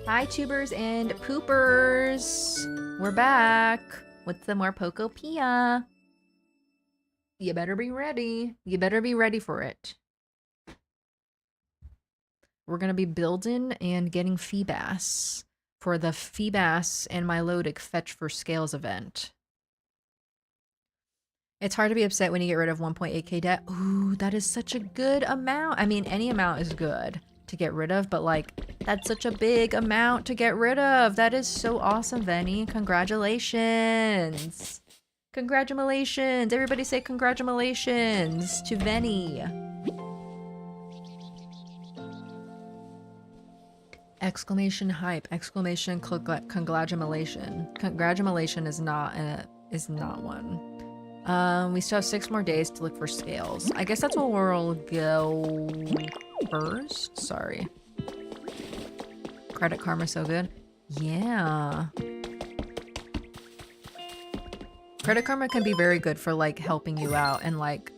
Hi, tubers and poopers. We're back with some more Pokopia. You better be ready. You better be ready for it. We're going to be building and getting Feebas for the Feebas and Milotic Fetch for Scales event. It's hard to be upset when you get rid of 1.8k debt. Ooh, that is such a good amount. I mean, any amount is good to get rid of, but like, that's such a big amount to get rid of. That is so awesome, Venny. Congratulations. Congratulations. Everybody say congratulations to Venny. Exclamation hype. Exclamation congratulation. Congratulation is not one. We still have 6 more days to look for scales. I guess that's where we'll go first. Sorry. Credit Karma so good. Yeah. Credit Karma can be very good for like helping you out and like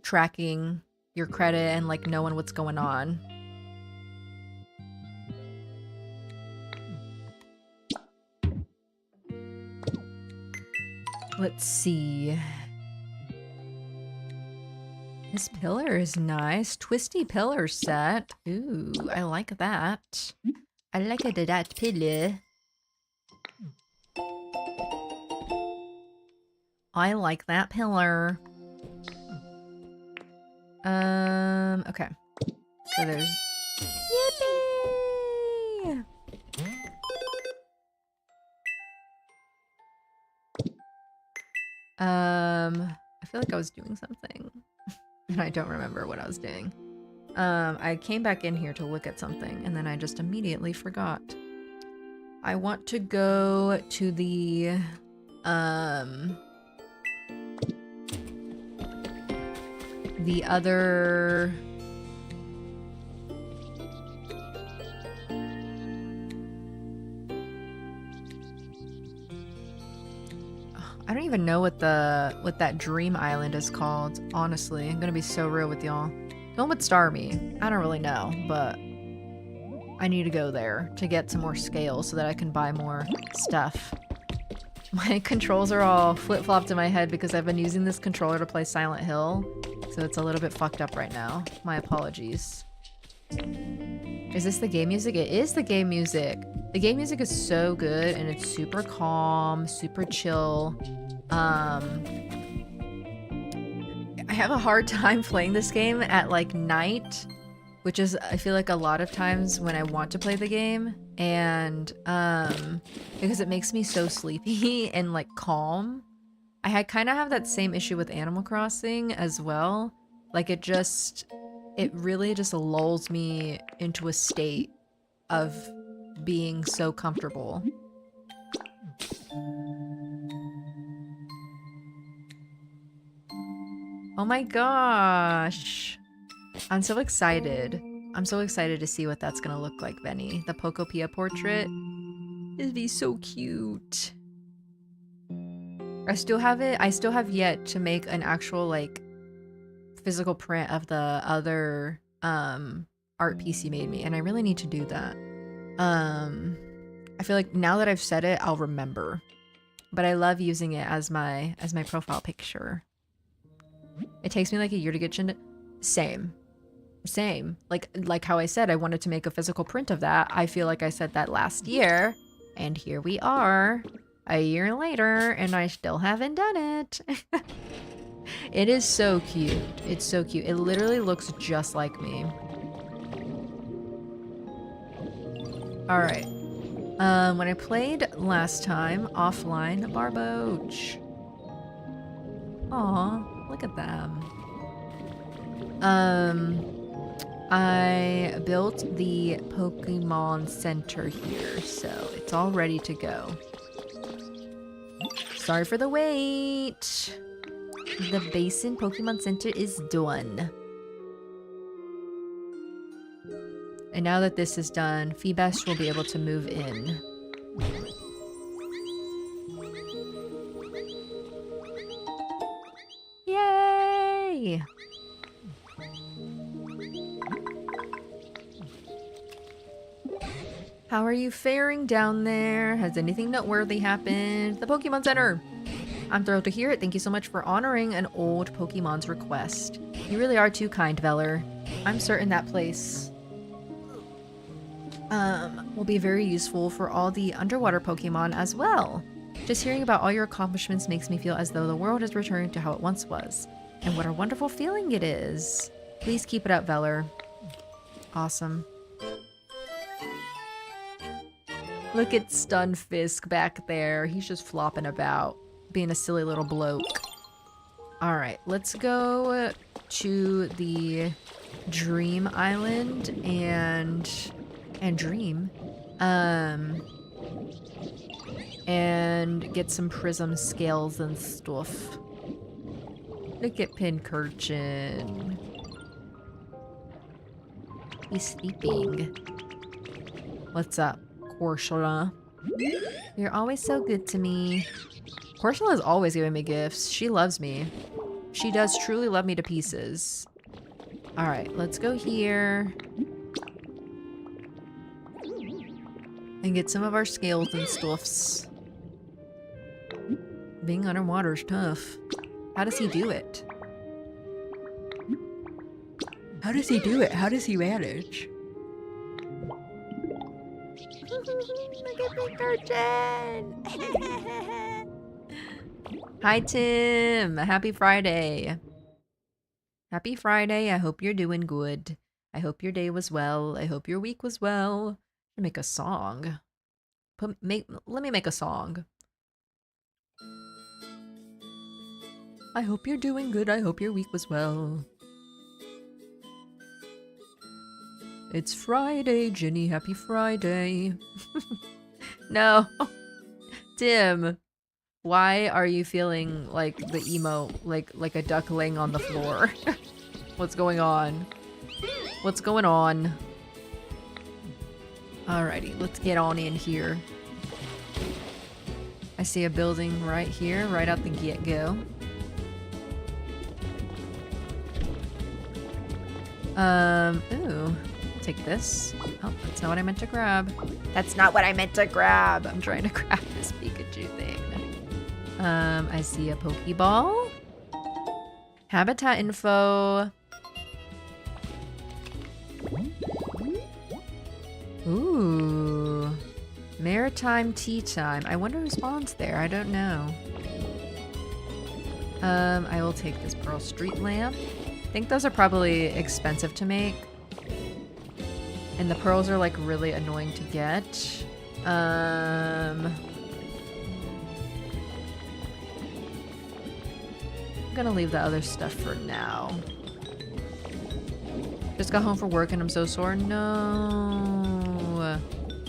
tracking your credit and like knowing what's going on. Let's see. This pillar is nice. Twisty pillar set. Ooh, I like that. I like that pillar. I like that pillar. Okay. So there's... Yippee! I feel like I was doing something. I don't remember what I was doing. I came back in here to look at something, and then I just immediately forgot. I want to go to the, other... I don't even know what that dream island is called, honestly. I'm gonna be so real with y'all. The one with Starmie. I don't really know, but I need to go there to get some more scales so that I can buy more stuff. My controls are all flip-flopped in my head because I've been using this controller to play Silent Hill, so it's a little bit fucked up right now. My apologies. Is this the game music? It is the game music. The game music is so good and it's super calm, super chill. I have a hard time playing this game at like night, which is I feel like a lot of times when I want to play the game, and because it makes me so sleepy and like calm. I kind of have that same issue with Animal Crossing as well. Like it really just lulls me into a state of being so comfortable. Oh my gosh. I'm so excited. I'm so excited to see what that's gonna look like, Benny. The Pokopia portrait. It'd be so cute. I still have yet to make an actual like physical print of the other art piece he made me, and I really need to do that. I feel like now that I've said it, I'll remember. But I love using it as my profile picture. It takes me like a year to get Shinda. Same. Like how I said I wanted to make a physical print of that. I feel like I said that last year, and here we are, a year later, and I still haven't done it. It is so cute. It's so cute. It literally looks just like me. All right. When I played last time offline, Barboach. Aw, look at them. I built the Pokemon Center here, so it's all ready to go. Sorry for the wait. The Basin Pokemon Center is done. And now that this is done, Feebas will be able to move in. Yay! How are you faring down there? Has anything noteworthy happened? The Pokemon Center! I'm thrilled to hear it. Thank you so much for honoring an old Pokemon's request. You really are too kind, Veller. I'm certain that place will be very useful for all the underwater Pokemon as well. Just hearing about all your accomplishments makes me feel as though the world is returning to how it once was. And what a wonderful feeling it is. Please keep it up, Veller. Awesome. Look at Stunfisk back there. He's just flopping about, being a silly little bloke. Alright, let's go to the Dream Island and Dream. And get some prism scales and stuff. Look at Pincurchin. He's sleeping. What's up, Corsola? You're always so good to me. Corsola's always giving me gifts. She loves me. She does truly love me to pieces. Alright, let's go here. And get some of our scales and stuffs. Being underwater is tough. How does he do it? How does he do it? How does he manage? Look at Pincurchin! Hi, Tim! Happy Friday. Happy Friday. I hope you're doing good. I hope your day was well. I hope your week was well. Make a song. Let me make a song. I hope you're doing good. I hope your week was well. It's Friday, Ginny. Happy Friday. No. Tim, why are you feeling like the emo, like a duck laying on the floor? What's going on? What's going on? Alrighty, let's get on in here. I see a building right here, right out the get-go. Ooh. Take this. Oh, that's not what I meant to grab. That's not what I meant to grab! I'm trying to grab this Pikachu thing. I see a Pokeball. Habitat info. Ooh. Maritime tea time. I wonder who spawns there. I don't know. I will take this Pearl Street Lamp. I think those are probably expensive to make. And the pearls are like really annoying to get. I'm gonna leave the other stuff for now. Just got home from work and I'm so sore. No.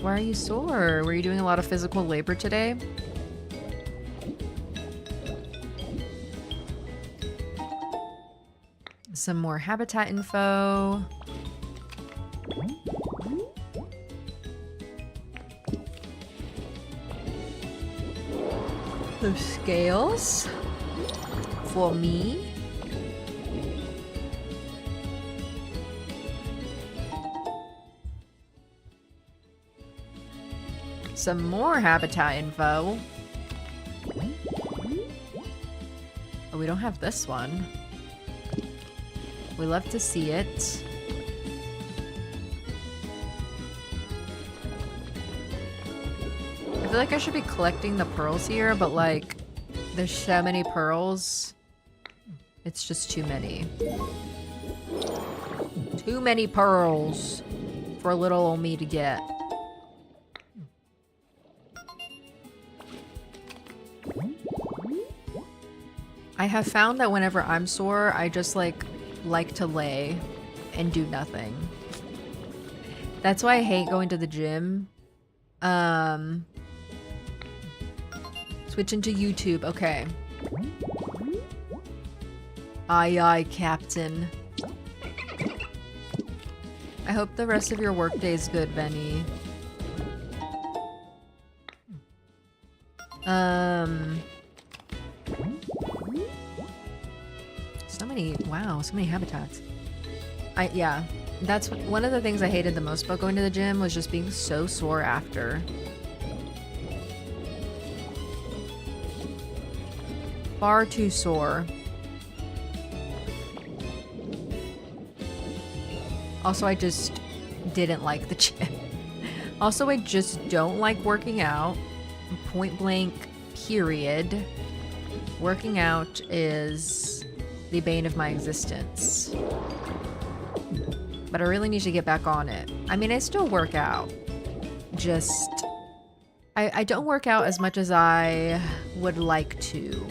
Why are you sore? Were you doing a lot of physical labor today? Some more habitat info. Those scales for me. Some more habitat info. Oh, we don't have this one. We love to see it. I feel like I should be collecting the pearls here, but like, there's so many pearls. It's just too many. Too many pearls for little old me to get. I have found that whenever I'm sore, I just like to lay and do nothing. That's why I hate going to the gym. Switch into YouTube. Okay. Aye, aye, Captain. I hope the rest of your workday is good, Benny. So many, wow, so many habitats. Yeah. That's one of the things I hated the most about going to the gym was just being so sore after. Far too sore. Also, I just didn't like the gym. Also, I just don't like working out. Point blank, period. Working out is the bane of my existence. But I really need to get back on it. I mean, I still work out. Just... I don't work out as much as I would like to.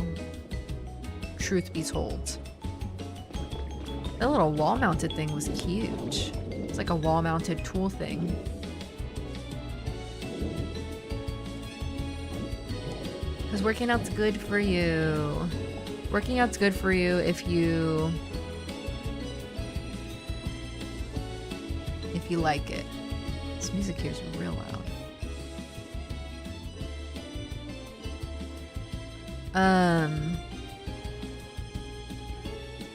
Truth be told. That little wall-mounted thing was cute. It's like a wall-mounted tool thing. Because working out's good for you. Working out's good for you if you like it. This music here is real loud.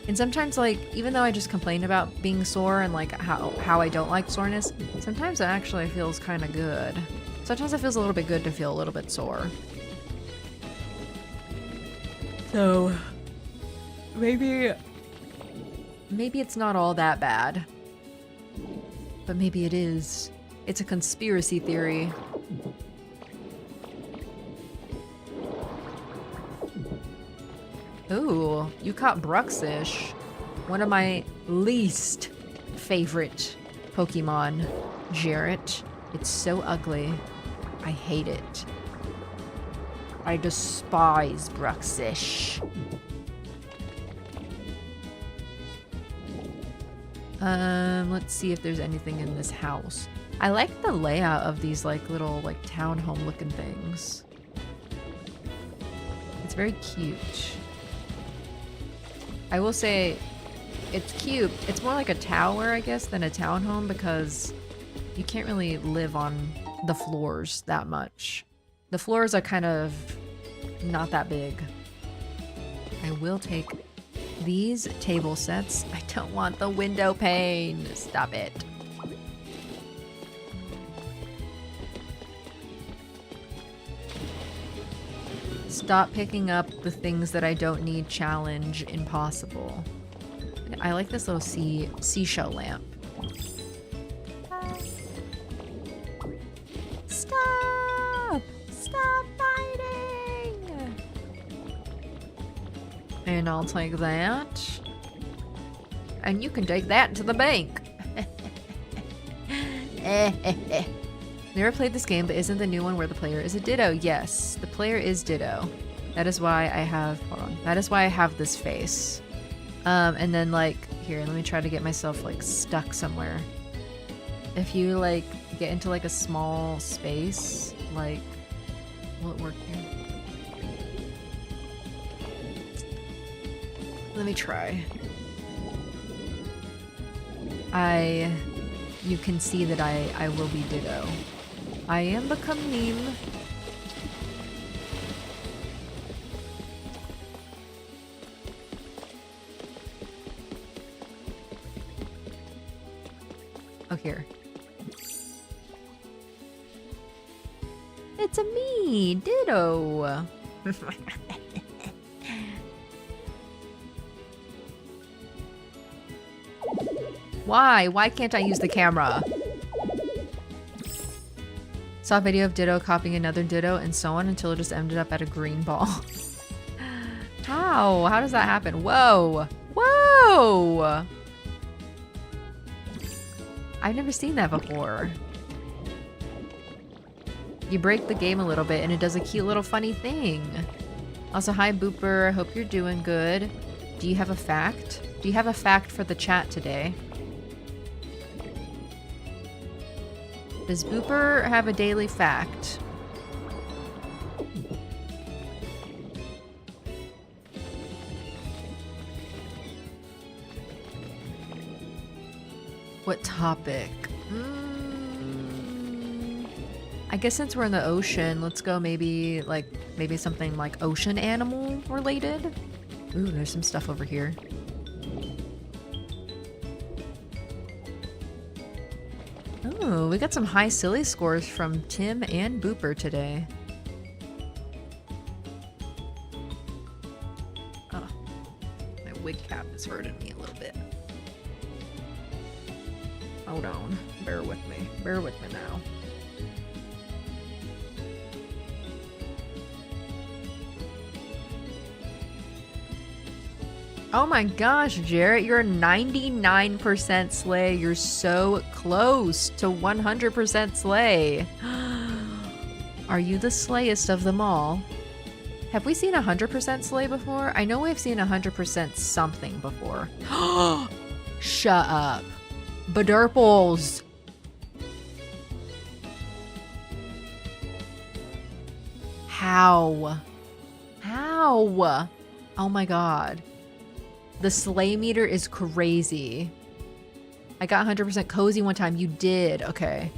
And sometimes, like, even though I just complain about being sore and like how I don't like soreness, sometimes it actually feels kind of good. Sometimes it feels a little bit good to feel a little bit sore. So maybe it's not all that bad. But maybe it is. It's a conspiracy theory. Ooh, you caught Bruxish. One of my least favorite Pokemon. Jarrett. It's so ugly. I hate it. I despise Bruxish. Let's see if there's anything in this house. I like the layout of these like little like townhome looking things. It's very cute. I will say it's cute. It's more like a tower, I guess, than a townhome because you can't really live on the floors that much. The floors are kind of not that big. I will take these table sets. I don't want the window pane. Stop it. Stop picking up the things that I don't need. Challenge impossible. I like this little seashell lamp. Stop! Stop fighting! And I'll take that. And you can take that to the bank. Never played this game, but isn't the new one where the player is a Ditto? Yes, the player is Ditto. That is why I have, hold on. That is why I have this face. And then like, here, let me try to get myself like stuck somewhere. If you like get into like a small space, like, will it work here? Let me try. You can see that I will be Ditto. I am becoming. Oh, here. It's a me, Ditto. Why? Why can't I use the camera? Saw a video of Ditto copying another Ditto and so on until it just ended up at a green ball. How? How does that happen? Whoa! Whoa! I've never seen that before. You break the game a little bit and it does a cute little funny thing. Also, hi Booper, I hope you're doing good. Do you have a fact? Do you have a fact for the chat today? Does Booper have a daily fact? What topic? I guess since we're in the ocean, let's go maybe something like ocean animal related. Ooh, there's some stuff over here. Ooh, we got some high silly scores from Tim and Booper today. Oh, my wig cap is hurting me a little bit. Hold on, bear with me now. Oh my gosh, Jarrett, you're 99% slay. You're so close to 100% slay. Are you the slayest of them all? Have we seen 100% slay before? I know we've seen 100% something before. Shut up. Badurples. How? How? Oh my god. The slay meter is crazy. I got 100% cozy one time. You did. Okay.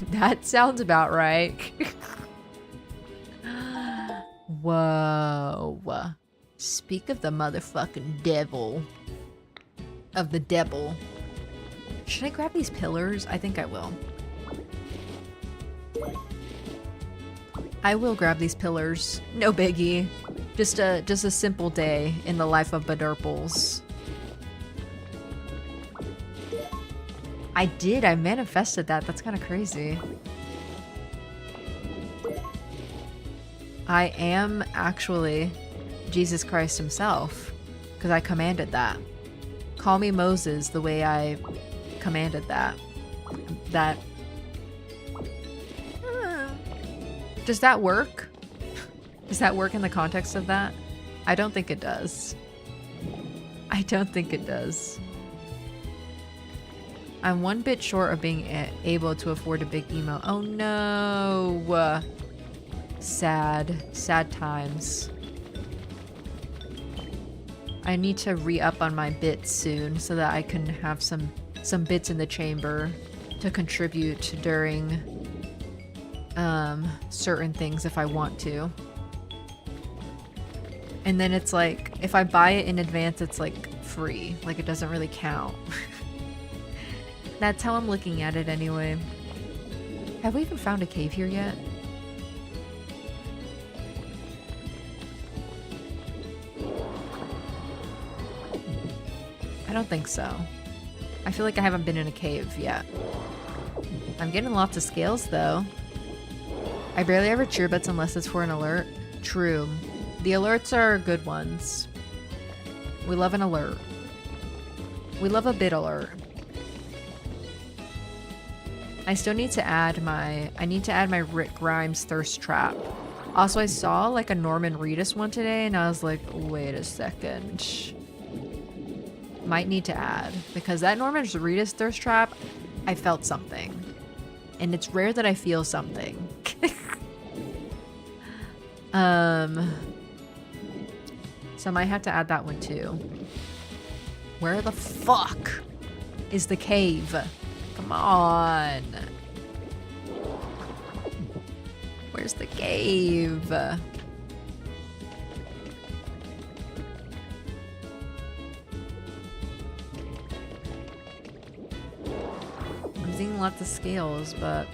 That sounds about right. Whoa. Speak of the motherfucking devil. Of the devil. Should I grab these pillars? I think I will. I will grab these pillars. No biggie. Just a simple day in the life of Badurples. I did. I manifested that. That's kind of crazy. I am actually Jesus Christ himself because I commanded that. Call me Moses the way I commanded that. Does that work? Does that work in the context of that? I don't think it does. I don't think it does. I'm one bit short of being able to afford a big emo. Oh no. Sad. Sad times. I need to re-up on my bits soon so that I can have some bits in the chamber to contribute during certain things if I want to. And then it's like, if I buy it in advance, it's like free. Like it doesn't really count. That's how I'm looking at it anyway. Have we even found a cave here yet? I don't think so. I feel like I haven't been in a cave yet. I'm getting lots of scales though. I barely ever cheer bets unless it's for an alert. True. The alerts are good ones. We love an alert. We love a bit alert. I still need to add my Rick Grimes thirst trap. Also, I saw like a Norman Reedus one today and I was like, wait a second. Might need to add because that Norman Reedus thirst trap, I felt something. And it's rare that I feel something. So I might have to add that one too. Where the fuck is the cave? Come on. Where's the cave? I'm seeing lots of scales, but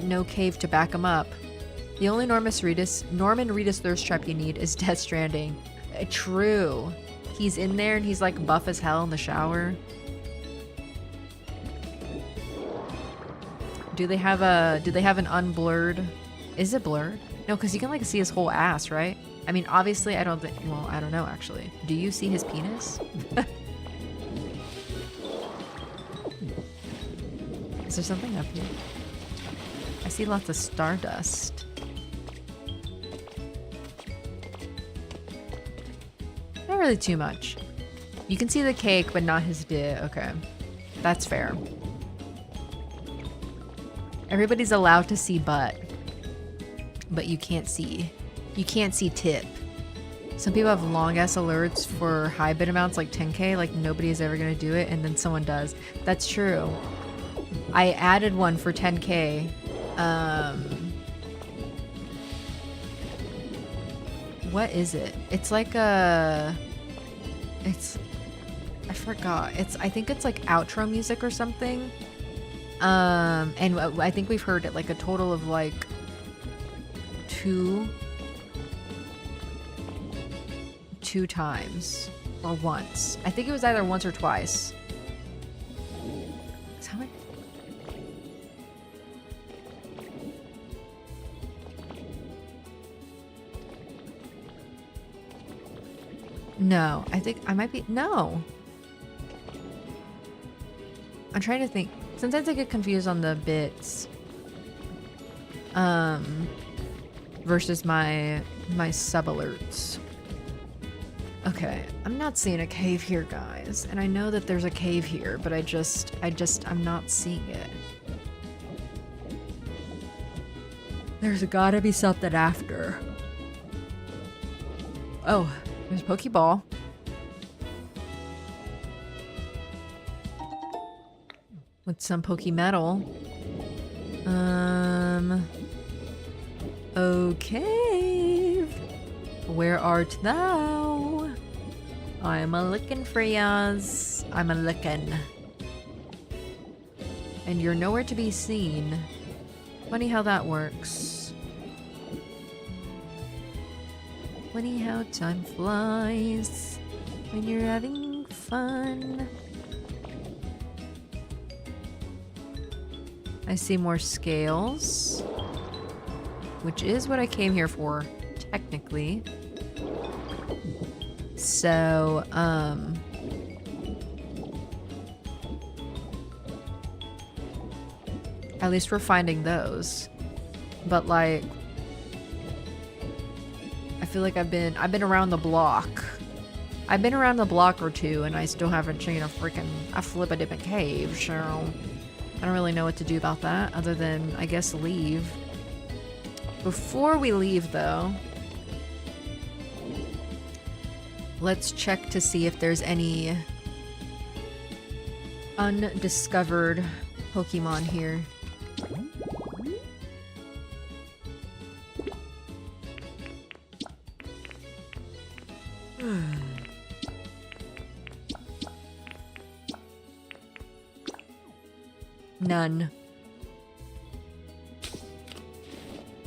no cave to back them up. The only Norman Reedus thirst trap you need is Death Stranding. True. He's in there and he's like buff as hell in the shower. Do they have an unblurred? Is it blurred? No, because you can like see his whole ass, right? I mean, obviously I don't think, well, I don't know actually. Do you see his penis? Is there something up here? I see lots of stardust. Not really too much. You can see the cake, but not his dick. Okay. That's fair. Everybody's allowed to see butt. But you can't see tip. Some people have long ass alerts for high bid amounts like 10k, like nobody is ever gonna do it, and then someone does. That's true. I added one for 10k. What is it? It's like a... I forgot. I think it's like outro music or something. And I think we've heard it like a total of like two times or once. I think it was either once or twice. How many? No, I think I might be. No. I'm trying to think. Sometimes I get confused on the bits. Versus my sub alerts. Okay, I'm not seeing a cave here, guys. And I know that there's a cave here, but I'm not seeing it. There's gotta be something after. Oh, there's a Pokeball. With some Pokemetal. Okay. Where art thou? I'm a-looking for yas. I'm a-looking. And you're nowhere to be seen. Funny how that works. Funny how time flies when you're having fun. I see more scales, which is what I came here for, technically. So, at least we're finding those. But like, I feel like I've been around the block. I've been around the block or two, and I still haven't seen a flip-a-dip cave, so I don't really know what to do about that, other than, I guess, leave. Before we leave, though, let's check to see if there's any undiscovered Pokemon here. None.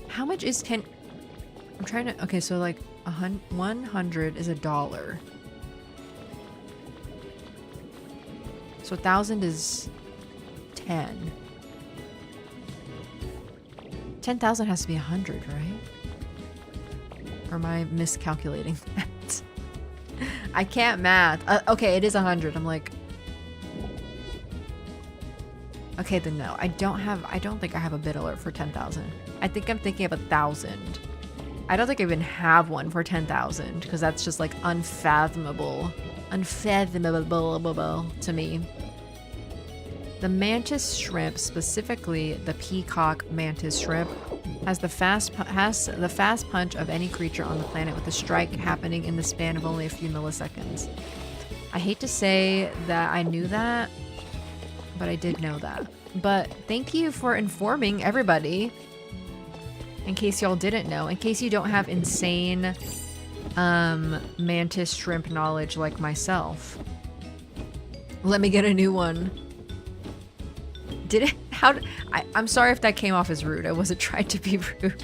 How much is 10? I'm trying to. Okay, so like 100 is $1. So 1,000 is 10. 10,000 has to be 100, right? Or am I miscalculating that? I can't math. Okay, it is 100. I'm like. Okay, then no. I don't think I have a bid alert for 10,000. I think I'm thinking of 1,000. I don't think I even have one for 10,000 because that's just like unfathomable to me. The mantis shrimp, specifically the peacock mantis shrimp, has the fast punch of any creature on the planet, with a strike happening in the span of only a few milliseconds. I hate to say that I knew that, but I did know that. But thank you for informing everybody, in case y'all didn't know, in case you don't have insane mantis shrimp knowledge like myself. Let me get a new one. Did it? I'm sorry if that came off as rude. I wasn't trying to be rude.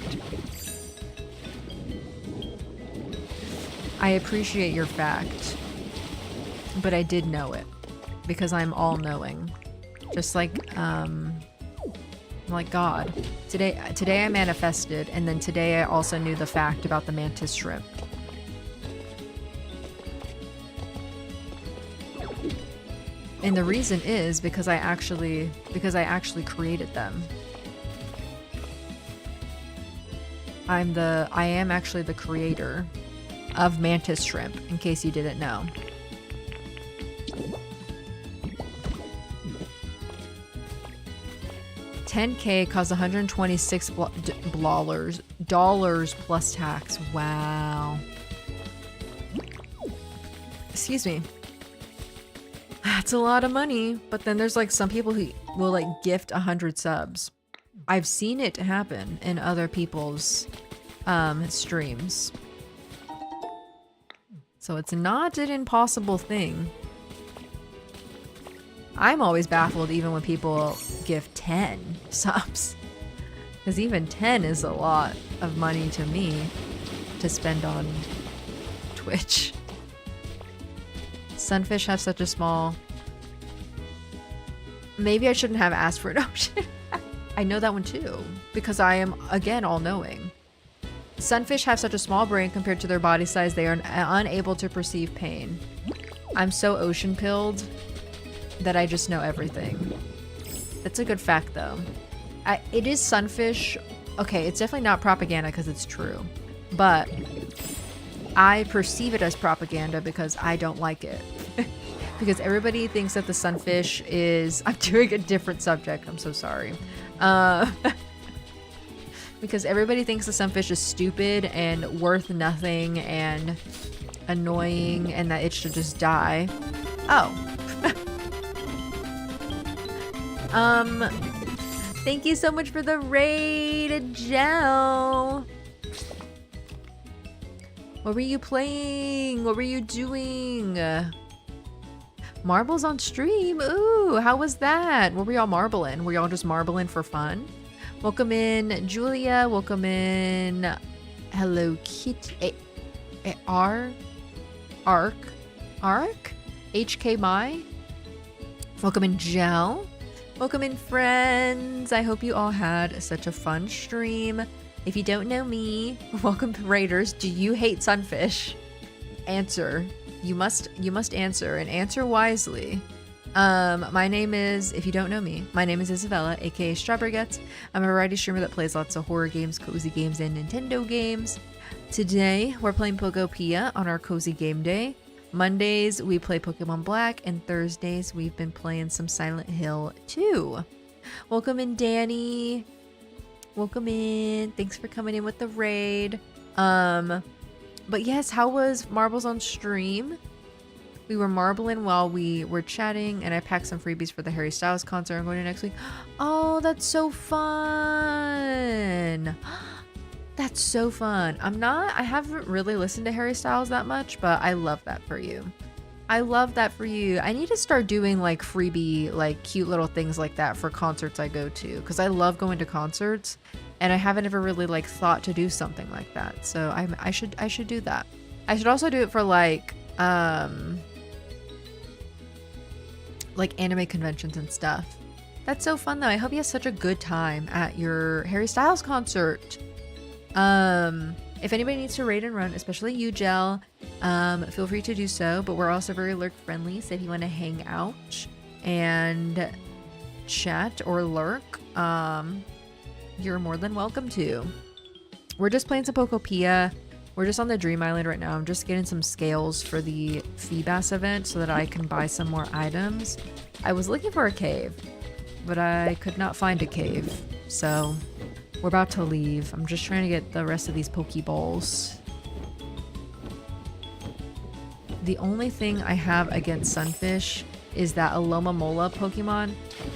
I appreciate your fact, but I did know it because I'm all-knowing. Just like God. Today I manifested, and then today I also knew the fact about the mantis shrimp. And the reason is because I actually created them. I am actually the creator of mantis shrimp, in case you didn't know. $10K costs $126 dollars plus tax. Wow. Excuse me. That's a lot of money. But then there's like some people who will like gift 100 subs. I've seen it happen in other people's streams. So it's not an impossible thing. I'm always baffled even when people give 10 subs. Because even 10 is a lot of money to me to spend on Twitch. Sunfish have such a small... Maybe I shouldn't have asked for an option. I know that one too, because I am, again, all-knowing. Sunfish have such a small brain compared to their body size, they are unable to perceive pain. I'm so ocean-pilled that I just know everything. That's a good fact, though. It is sunfish. Okay, it's definitely not propaganda because it's true. But I perceive it as propaganda because I don't like it. Because everybody thinks that the sunfish is... I'm doing a different subject. I'm so sorry. Because everybody thinks the sunfish is stupid and worth nothing and annoying and that it should just die. Oh. Thank you so much for the raid, Gel. What were you playing? What were you doing? Marbles on stream. Ooh, how was that? What were y'all marbling? Were y'all just marbling for fun? Welcome in, Julia. Welcome in, Hello Kitty. Ark. HK My. Welcome in, Gel. Welcome in, friends. I hope you all had such a fun stream. If you don't know me, welcome, Raiders. Do you hate sunfish? Answer. You must answer, and answer wisely. My name is, if you don't know me, my name is Isabella, aka Strawberry Guts. I'm a variety streamer that plays lots of horror games, cozy games, and Nintendo games. Today, we're playing Pokopia on our cozy game day. Mondays, we play Pokemon Black, and Thursdays, we've been playing some Silent Hill 2. Welcome in, Danny. Welcome in. Thanks for coming in with the raid. But yes, how was Marbles on stream? We were marbling while we were chatting, and I packed some freebies for the Harry Styles concert I'm going to next week. Oh, that's so fun. That's so fun. I haven't really listened to Harry Styles that much, but I love that for you. I love that for you. I need to start doing like freebie, like cute little things like that for concerts I go to, because I love going to concerts, and I haven't ever really like thought to do something like that. So I should do that. I should also do it for like anime conventions and stuff. That's so fun though. I hope you have such a good time at your Harry Styles concert. If anybody needs to raid and run, especially you, Gel, feel free to do so. But we're also very lurk friendly, so if you want to hang out and chat or lurk, you're more than welcome to. We're just playing some Pokopia. We're just on the Dream Island right now. I'm just getting some scales for the Feebassin event so that I can buy some more items. I was looking for a cave, but I could not find a cave. So we're about to leave. I'm just trying to get the rest of these Pokeballs. The only thing I have against sunfish is that Alomomola Pokemon.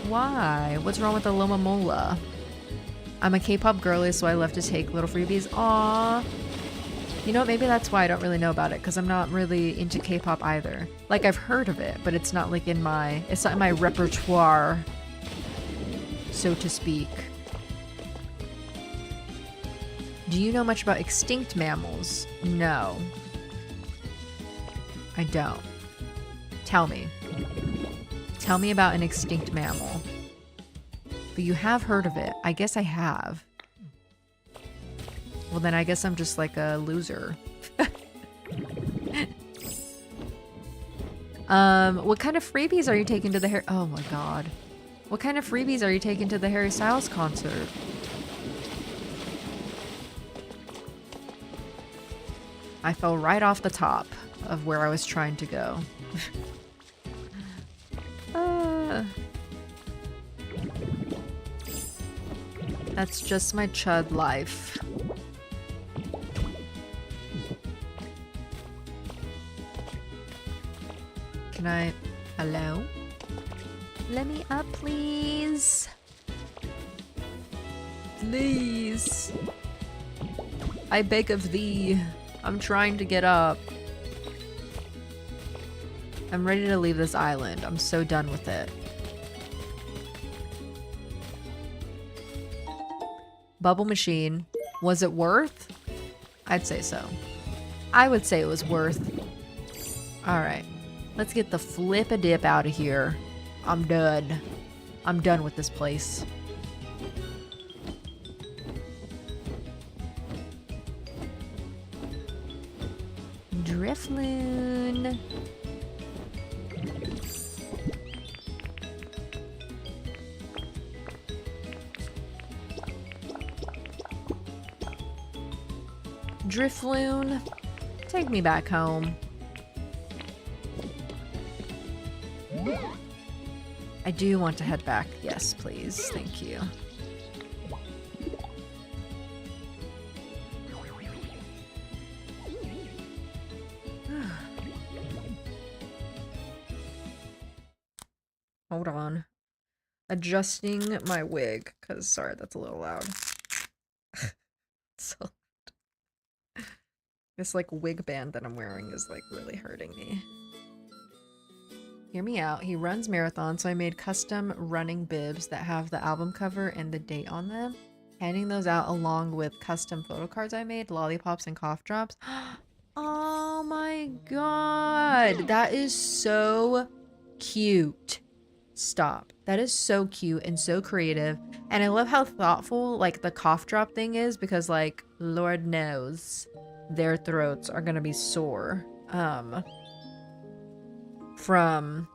Why? What's wrong with Alomomola? I'm a K-pop girly, so I love to take little freebies. Aww. You know, maybe that's why I don't really know about it, because I'm not really into K-pop either. Like, I've heard of it, but it's not like it's not in my repertoire, so to speak. Do you know much about extinct mammals? No. I don't. Tell me. Tell me about an extinct mammal. But you have heard of it. I guess I have. Well, then I guess I'm just like a loser. What kind of freebies are you taking to the Oh my god. What kind of freebies are you taking to the Harry Styles concert? I fell right off the top of where I was trying to go. That's just my chud life. Can I... Hello? Let me up, please. Please. I beg of thee. I'm trying to get up. I'm ready to leave this island. I'm so done with it. Bubble machine. Was it worth? I'd say so. I would say it was worth. Alright. Let's get the flip-a-dip out of here. I'm done. I'm done with this place. Drifloon. Drifloon, take me back home. I do want to head back. Yes, please. Thank you. Hold on. Adjusting my wig, because, sorry, that's a little loud. So loud. This, like, wig band that I'm wearing is, like, really hurting me. Hear me out. He runs marathons, so I made custom running bibs that have the album cover and the date on them. Handing those out along with custom photo cards I made, lollipops and cough drops. Oh my god. That is so cute. Stop. That is so cute and so creative. And I love how thoughtful, like, the cough drop thing is because, like, Lord knows their throats are gonna be sore. From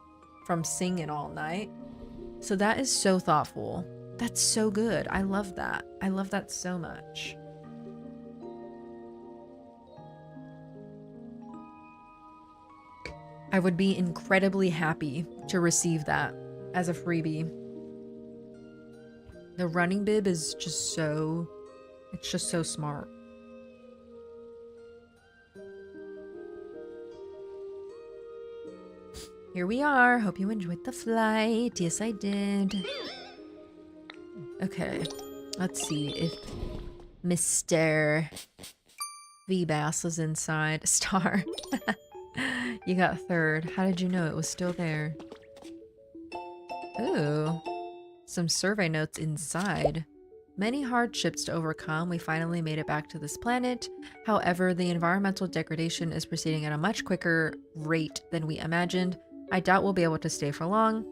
singing all night. So that is so thoughtful. That's so good. I love that. I love that so much. I would be incredibly happy to receive that as a freebie. The running bib is just so, it's just so smart. Here we are. Hope you enjoyed the flight. Yes, I did. Okay. Let's see if Mr. Feebas was inside. Star. You got third. How did you know it was still there? Ooh. Some survey notes inside. Many hardships to overcome. We finally made it back to this planet. However, the environmental degradation is proceeding at a much quicker rate than we imagined. I doubt we'll be able to stay for long.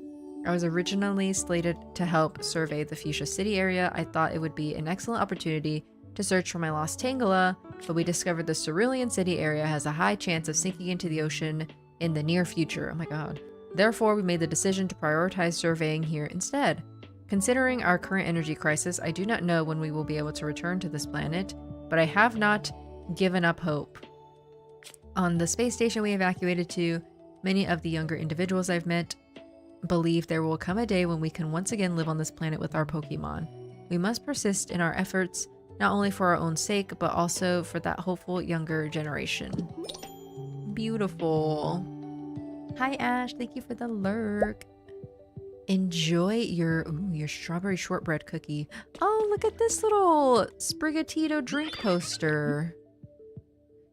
I was originally slated to help survey the Fuchsia City area. I thought it would be an excellent opportunity to search for my lost Tangela, but we discovered the Cerulean City area has a high chance of sinking into the ocean in the near future. Oh my god. Therefore, we made the decision to prioritize surveying here instead. Considering our current energy crisis, I do not know when we will be able to return to this planet, but I have not given up hope. On the space station we evacuated to, many of the younger individuals I've met believe there will come a day when we can once again live on this planet with our Pokemon. We must persist in our efforts, not only for our own sake, but also for that hopeful younger generation. Beautiful. Hi Ash, thank you for the lurk. Enjoy your strawberry shortbread cookie. Oh, look at this little Sprigatito drink poster.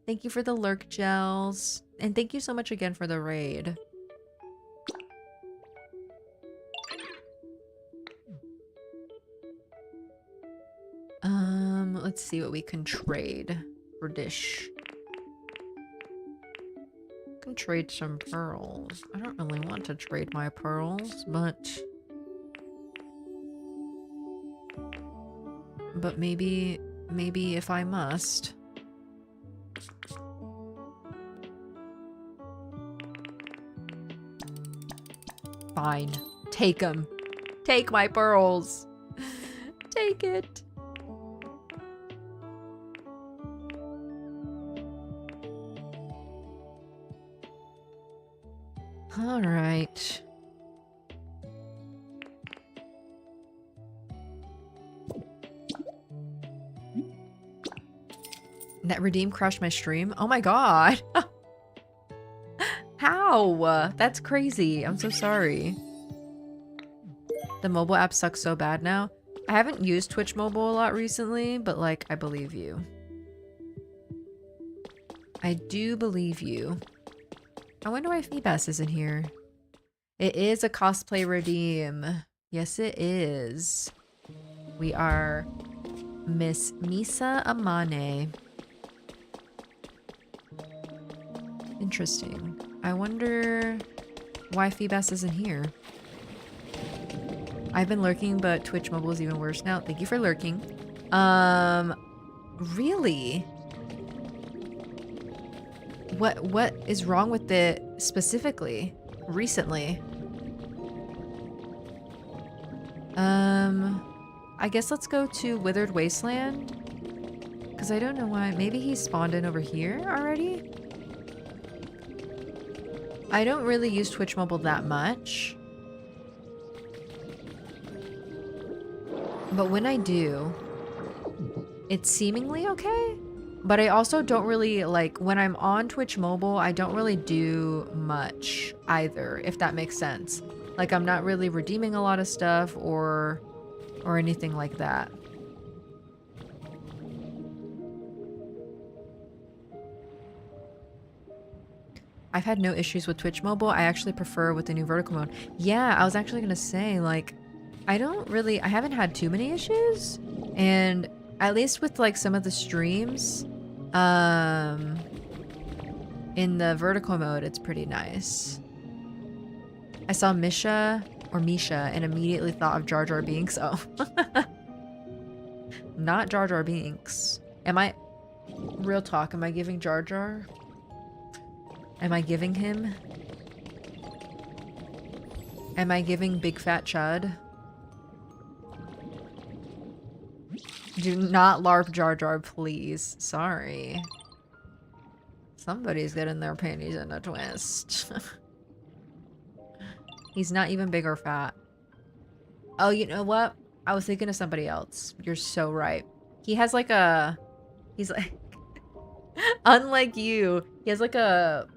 Thank you for the lurk gels. And thank you so much again for the raid. Let's see what we can trade for dish. Can trade some pearls. I don't really want to trade my pearls, but maybe if I must. Fine. Take them. Take my pearls. Take it. All right. That redeem crashed my stream? Oh my god. How? That's crazy. I'm so sorry. The mobile app sucks so bad now. I haven't used Twitch mobile a lot recently, but like, I believe you. I do believe you. I wonder why Feebas isn't here. It is a cosplay redeem. Yes, it is. We are Miss Misa Amane. Interesting. I wonder why Feebas isn't here. I've been lurking, but Twitch mobile is even worse now. Thank you for lurking. Really? What is wrong with it specifically? Recently? I guess let's go to Withered Wasteland. Because I don't know why. Maybe he spawned in over here already? I don't really use Twitch mobile that much. But when I do, it's seemingly okay. But I also don't really, like, when I'm on Twitch mobile, I don't really do much either, if that makes sense. Like, I'm not really redeeming a lot of stuff or anything like that. I've had no issues with Twitch mobile. I actually prefer with the new vertical mode. Yeah, I was actually gonna say, like, I haven't had too many issues. And at least with, like, some of the streams, in the vertical mode, it's pretty nice. I saw Misha and immediately thought of Jar Jar Binks. Oh. Not Jar Jar Binks. Real talk, am I giving Jar Jar? Am I giving him? Am I giving Big Fat Chud? Do not LARP Jar Jar, please. Sorry. Somebody's getting their panties in a twist. He's not even big or fat. Oh, you know what? I was thinking of somebody else. You're so right. He has like a... He's like... Unlike you, he has like a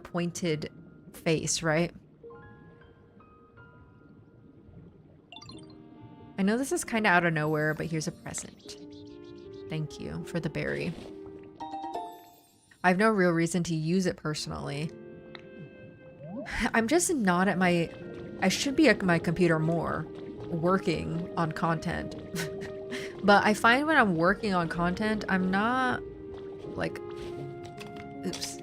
pointed face, right? I know this is kind of out of nowhere, but here's a present. Thank you for the berry. I have no real reason to use it personally. I'm just not at my... I should be at my computer more, working on content. But I find when I'm working on content, I'm not, like... Oops.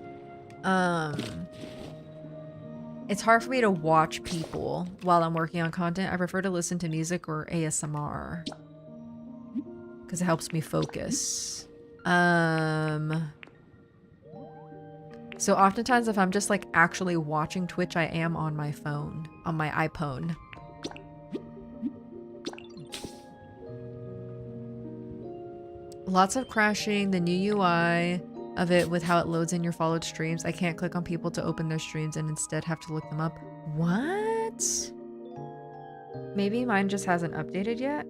It's hard for me to watch people while I'm working on content. I prefer to listen to music or ASMR. Because it helps me focus. So oftentimes if I'm just like actually watching Twitch, I am on my phone, on my iPhone. Lots of crashing, the new UI of it with how it loads in your followed streams. I can't click on people to open their streams and instead have to look them up. What? Maybe mine just hasn't updated yet?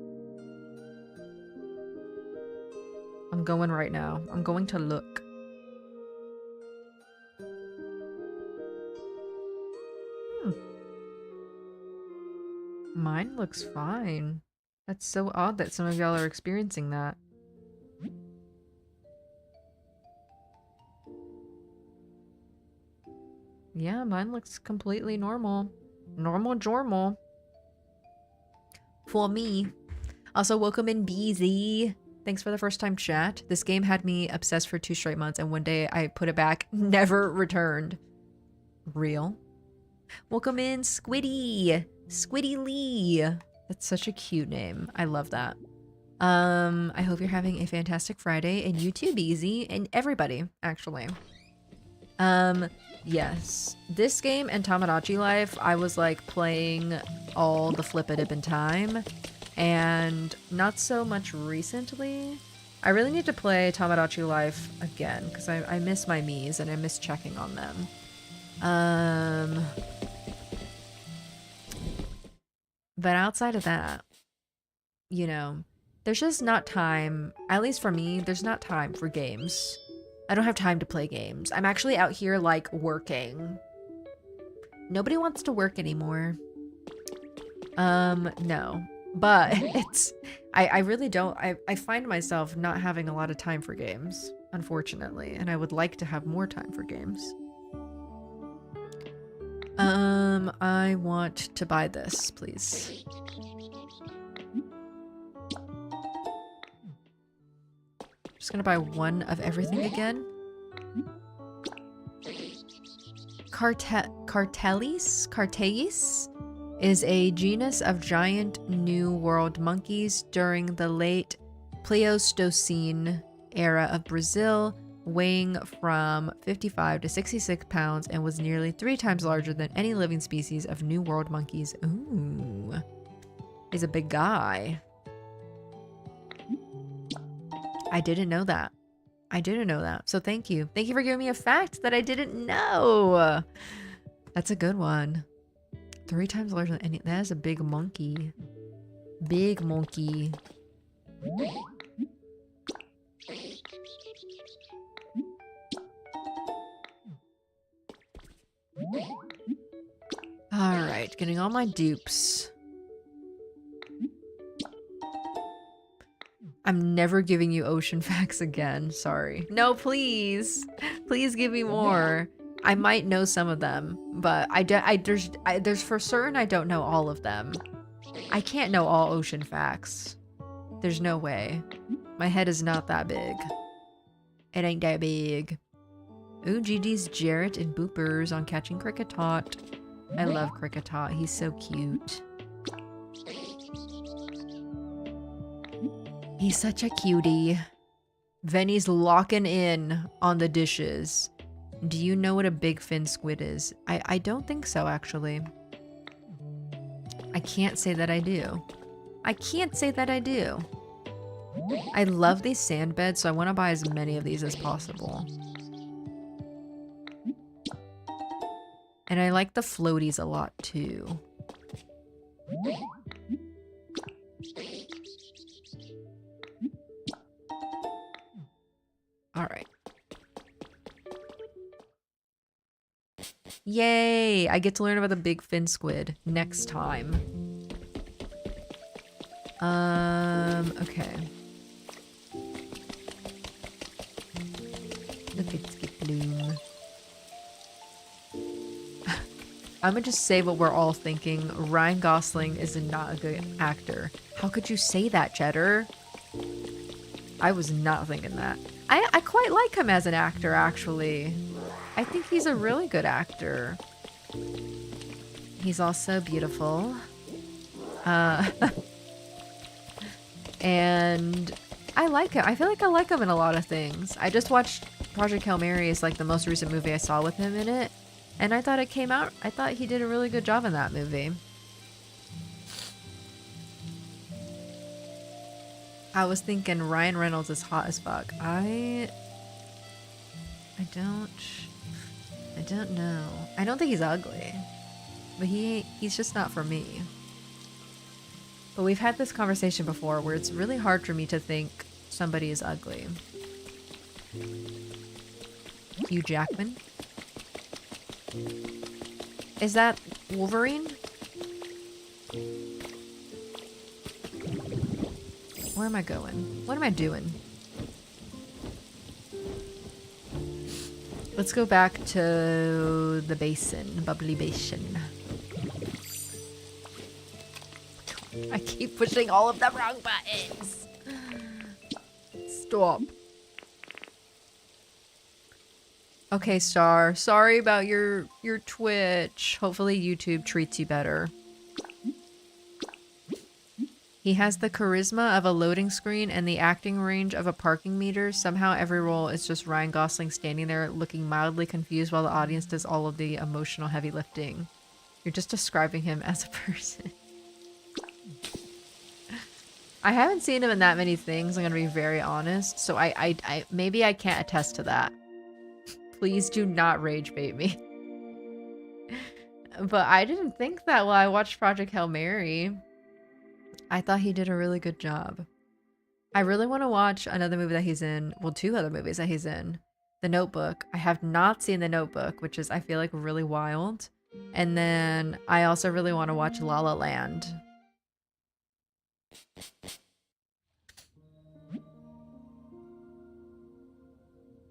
I'm going right now. I'm going to look. Mine looks fine. That's so odd that some of y'all are experiencing that. Yeah, mine looks completely normal. Normal jormal. For me. Also, welcome in BZ. Thanks for the first time chat. This game had me obsessed for 2 straight months and one day I put it back, never returned. Real. Welcome in Squiddy. Squiddy Lee. That's such a cute name. I love that. I hope you're having a fantastic Friday, and you too, BZ, and everybody, actually. Yes. This game and Tamagotchi Life, I was like playing all the flip-a-dip time, and not so much recently. I really need to play Tamagotchi Life again, because I miss my Miis and I miss checking on them. But outside of that, you know, there's just not time, at least for me, there's not time for games. I don't have time to play games. I'm actually out here, like, working. Nobody wants to work anymore. No. But it's... I really don't... I find myself not having a lot of time for games, unfortunately. And I would like to have more time for games. I want to buy this, please. Just gonna buy one of everything again. Cartelis is a genus of giant New World monkeys during the late Pleistocene era of Brazil, weighing from 55 to 66 pounds and was nearly 3 times larger than any living species of New World monkeys. Ooh. He's a big guy. I didn't know that. So thank you. Thank you for giving me a fact that I didn't know. That's a good one. 3 times larger than any. That is a big monkey. Big monkey. Alright, getting all my dupes. I'm never giving you ocean facts again. Sorry. No, please. Please give me more. I might know some of them, but there's for certain I don't know all of them. I can't know all ocean facts. There's no way. My head is not that big. It ain't that big. Ooh, GG's Jarrett and Boopers on catching Cricketot. I love Cricketot. He's so cute. He's such a cutie. Venny's locking in on the dishes. Do you know what a big fin squid is? I don't think so, actually. I can't say that I do. I can't say that I do. I love these sand beds, so I want to buy as many of these as possible. And I like the floaties a lot, too. Alright. Yay! I get to learn about the big fin squid next time. Okay. Look at Skip Bloom. I'm gonna just say what we're all thinking. Ryan Gosling is not a good actor. How could you say that, Cheddar? I was not thinking that. I quite like him as an actor, actually. I think he's a really good actor. He's also beautiful. And I like him. I feel like I like him in a lot of things. I just watched Project Hail Mary is like the most recent movie I saw with him in it. And I thought it came out, I thought he did a really good job in that movie. I was thinking Ryan Reynolds is hot as fuck. I don't know. I don't think he's ugly. But he's just not for me. But we've had this conversation before where it's really hard for me to think somebody is ugly. Hugh Jackman? Is that Wolverine? Where am I going? What am I doing? Let's go back to the basin, bubbly basin. I keep pushing all of the wrong buttons. Stop. Okay, Star. Sorry about your Twitch. Hopefully YouTube treats you better. He has the charisma of a loading screen and the acting range of a parking meter. Somehow every role is just Ryan Gosling standing there looking mildly confused while the audience does all of the emotional heavy lifting. You're just describing him as a person. I haven't seen him in that many things, I'm gonna be very honest. So I maybe I can't attest to that. Please do not rage bait me. But I didn't think that while I watched Project Hail Mary. I thought he did a really good job. I really want to watch another movie that he's in. Well, 2 other movies that he's in. The Notebook. I have not seen The Notebook, which is, I feel like, really wild. And then I also really want to watch La La Land.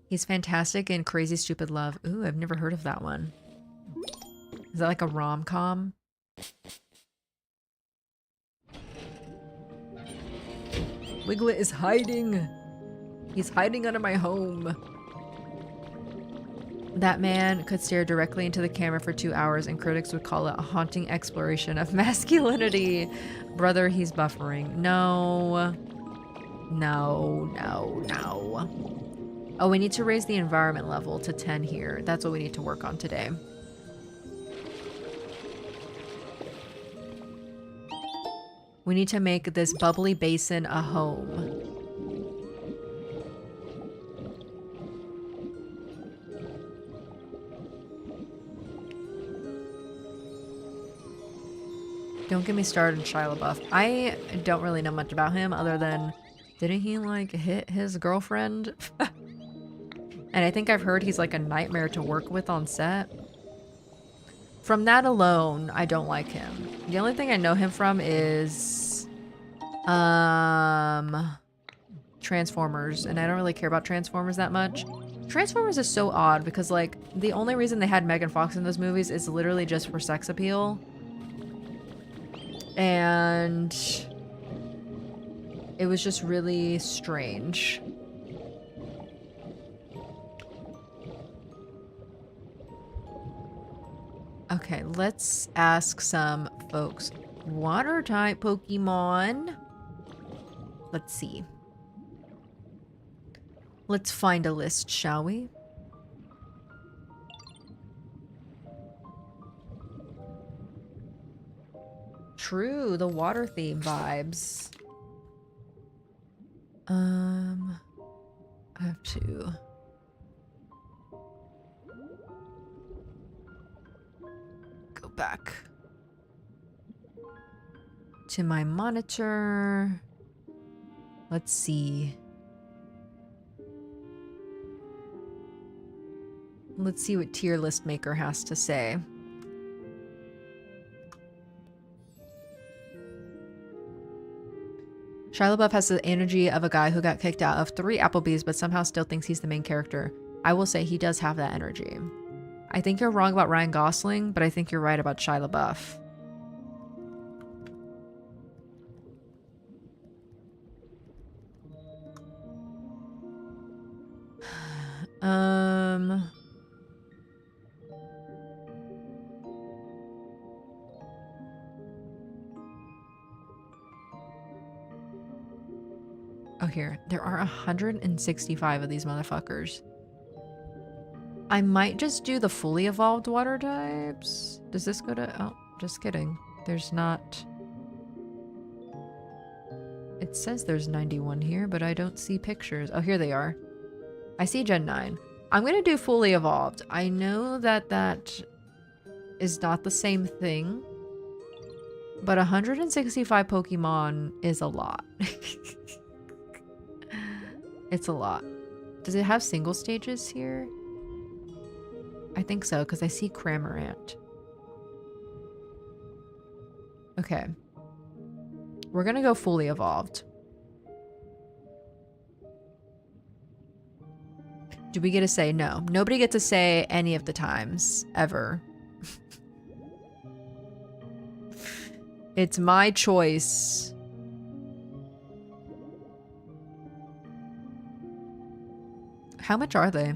He's fantastic in Crazy Stupid Love. Ooh, I've never heard of that one. Is that like a rom-com? Wiglet is hiding. He's hiding under my home. That man could stare directly into the camera for 2 hours and critics would call it a haunting exploration of masculinity. Brother, he's buffering. No. No, no, no. Oh, we need to raise the environment level to 10 here. That's what we need to work on today. We need to make this bubbly basin a home. Don't get me started on Shia LaBeouf. I don't really know much about him other than, didn't he like hit his girlfriend? And I think I've heard he's like a nightmare to work with on set. From that alone, I don't like him. The only thing I know him from is Transformers, and I don't really care about Transformers that much. Transformers is so odd because like the only reason they had Megan Fox in those movies is literally just for sex appeal. And it was just really strange. Okay, let's ask some folks. Water type Pokemon. Let's see. Let's find a list, shall we? True, the water theme vibes. I have to go back to my monitor. Let's see. Let's see what tier list maker has to say. Shia LaBeouf has the energy of a guy who got kicked out of 3 Applebee's but somehow still thinks he's the main character. I will say he does have that energy. I think you're wrong about Ryan Gosling, but I think you're right about Shia LaBeouf. Oh, here. There are 165 of these motherfuckers. I might just do the fully evolved water types. Does this go to... Oh, just kidding. There's not... It says there's 91 here, but I don't see pictures. Oh, here they are. I see Gen 9. I'm going to do fully evolved. I know that that is not the same thing, but 165 Pokemon is a lot. It's a lot. Does it have single stages here? I think so, because I see Cramorant. Okay. We're gonna go fully evolved. Do we get to say no? Nobody gets to say any of the times, ever. It's my choice. How much are they?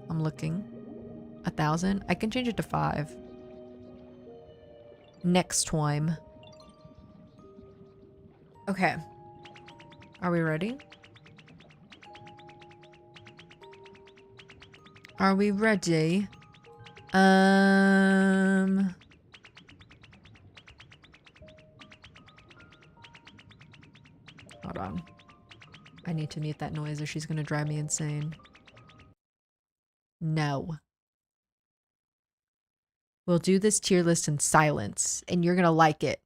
I'm looking. 1,000? I can change it to 5. Next time. Okay. Are we ready? Are we ready? Hold on. I need to mute that noise or she's gonna drive me insane. No. We'll do this tier list in silence, and you're gonna like it.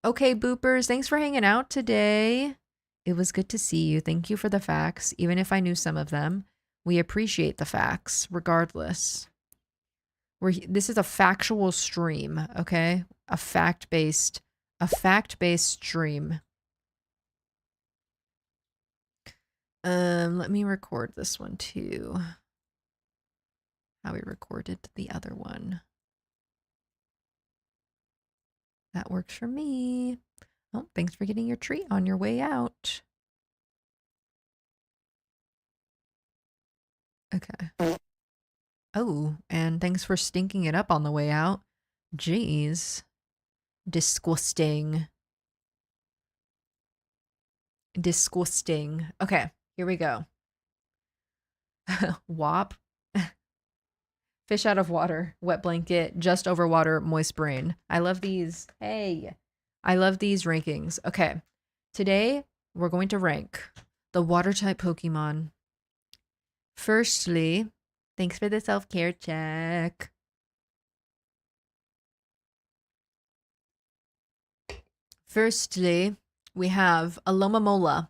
Okay, boopers, thanks for hanging out today. It was good to see you. Thank you for the facts, even if I knew some of them. We appreciate the facts, regardless. This is a factual stream, okay? A fact-based stream. Let me record this one too. How we recorded the other one. That works for me. Oh, thanks for getting your treat on your way out. Okay. Oh, and thanks for stinking it up on the way out. Jeez. Disgusting. Disgusting. Okay, here we go. WAP. Fish out of water, wet blanket, just over water, moist brain. I love these. Hey, I love these rankings. Okay, today we're going to rank the water type Pokemon. Firstly, thanks for the self care check. Firstly, we have Alomomola.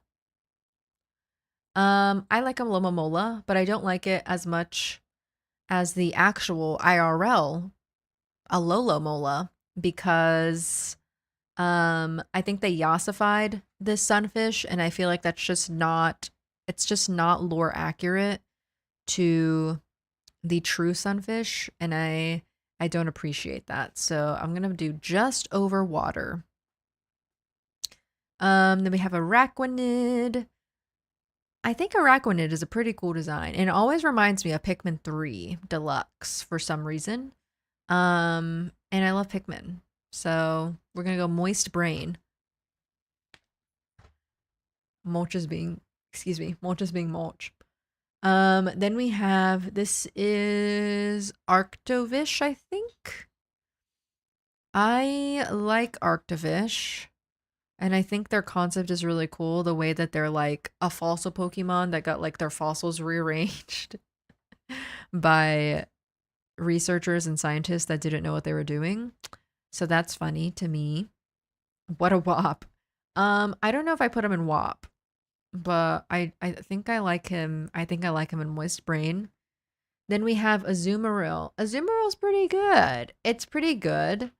I like Alomomola, but I don't like it as much as the actual IRL Alomomola because I think they yassified this sunfish, and I feel like that's just not it's just not lore accurate to the true sunfish, and I don't appreciate that. So I'm gonna do just over water. Then we have Araquanid. I think Araquanid is a pretty cool design, and it always reminds me of Pikmin 3 Deluxe for some reason. And I love Pikmin. So we're gonna go moist brain. Mulch is being, excuse me, mulch is being mulch. Then we have, this is Arctovish, I think. I like Arctovish, and I think their concept is really cool. The way that they're like a fossil Pokemon that got like their fossils rearranged by researchers and scientists that didn't know what they were doing. So that's funny to me. What a wop. I don't know if I put him in wop, but I think I like him. I think I like him in moist brain. Then we have Azumarill. Azumaril's pretty good. It's pretty good.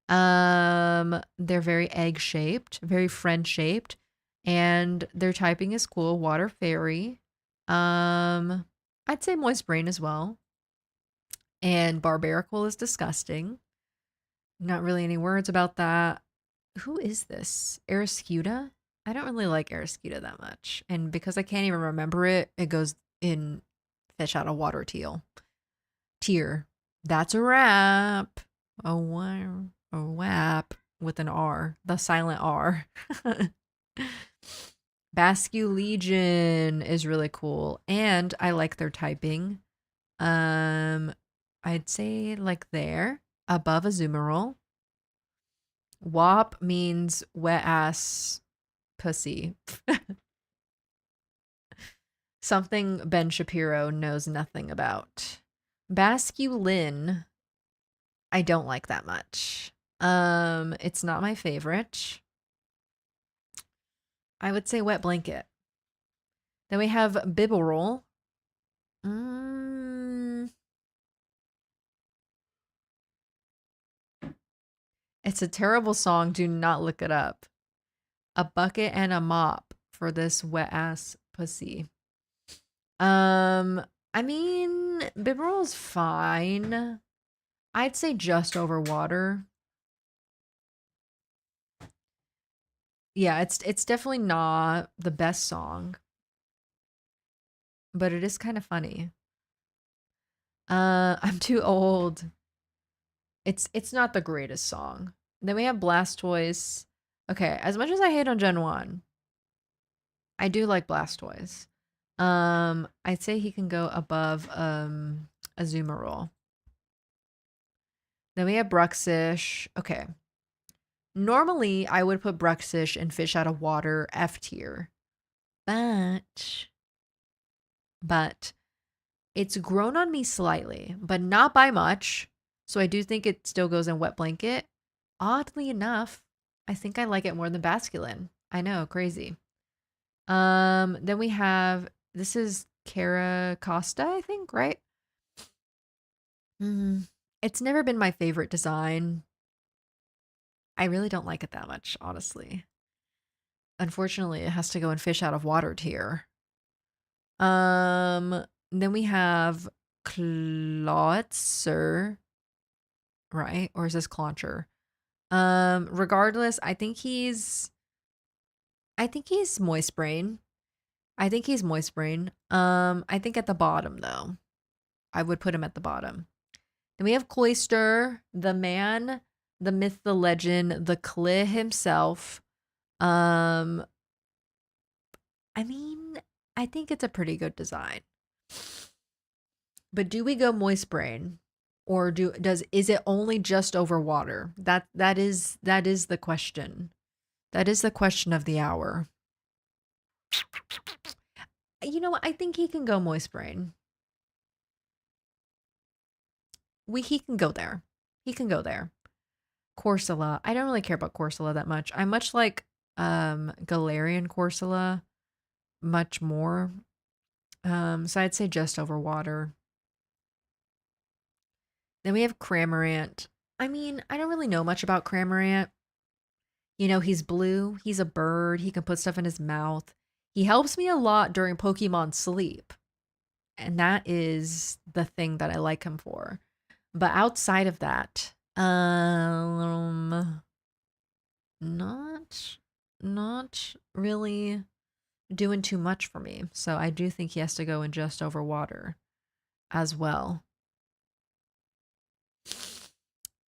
They're very egg shaped, very friend shaped, and their typing is cool. Water fairy. I'd say moist brain as well. And Barbaracle is disgusting. Not really any words about that. Who is this? Ariscuda? I don't really like Ariscuda that much. And because I can't even remember it, it goes in fish out of water tier. That's a wrap. A wrap with an R. The silent R. Basque Legion is really cool. And I like their typing. I'd say like there, above Azumarill. WAP means wet ass pussy. Something Ben Shapiro knows nothing about. Basculin, I don't like that much. It's not my favorite. I would say wet blanket. Then we have Bibberol. It's a terrible song. Do not look it up. A bucket and a mop for this wet ass pussy. I mean, Bibberol's fine. I'd say just over water. Yeah, it's definitely not the best song, but it is kind of funny. I'm too old. It's not the greatest song. Then we have Blastoise. Okay, as much as I hate on Gen 1, I do like Blastoise. I'd say he can go above Azumarill. Then we have Bruxish. Okay. Normally, I would put Bruxish and Fish Out of Water F tier. But it's grown on me slightly, but not by much. So I do think it still goes in Wet Blanket. Oddly enough, I think I like it more than Basculin. I know, crazy. Then we have, this is Cara Costa, I think, right? It's never been my favorite design. I really don't like it that much, honestly. Unfortunately, it has to go in Fish Out of Water tier. Then we have Clawitzer, right? Or is this Clauncher? Regardless, I think he's I think he's moist brain. I think he's moist brain. I think at the bottom though. I would put him at the bottom. Then we have Cloister, the man, the myth, the legend, the Cli himself. Um, I mean, I think it's a pretty good design. But do we go moist brain? Or is it only just over water? That is the question. That is the question of the hour. You know what? I think he can go moist brain. He can go there. He can go there. Corsola. I don't really care about Corsola that much. I much like Galarian Corsola much more. So I'd say just over water. Then we have Cramorant. I mean, I don't really know much about Cramorant. You know, he's blue, he's a bird, he can put stuff in his mouth. He helps me a lot during Pokemon sleep. And that is the thing that I like him for. But outside of that, not not really doing too much for me. So I do think he has to go in just over water as well.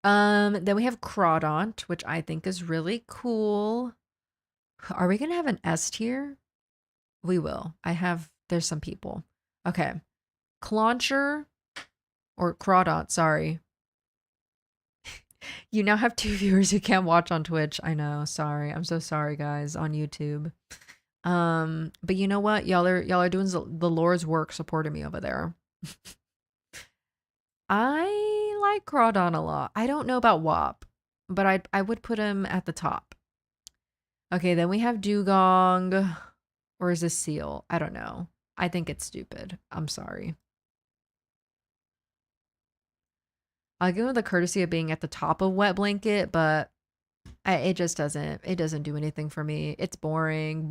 Then we have Crawdont, which I think is really cool. Are we gonna have an S tier? We will. There's some people. Okay. Clauncher or Crawdont, sorry. You now have 2 viewers who can't watch on Twitch. I know, sorry. I'm so sorry, guys, on YouTube. But you know what? Y'all are doing the Lord's work supporting me over there. I like Crawdon a lot. I don't know about Wop, but I would put him at the top. Okay, then we have Dugong. Or is this Seal? I don't know. I think it's stupid. I'm sorry. I'll give him the courtesy of being at the top of Wet Blanket, but it just doesn't do anything for me. It's boring,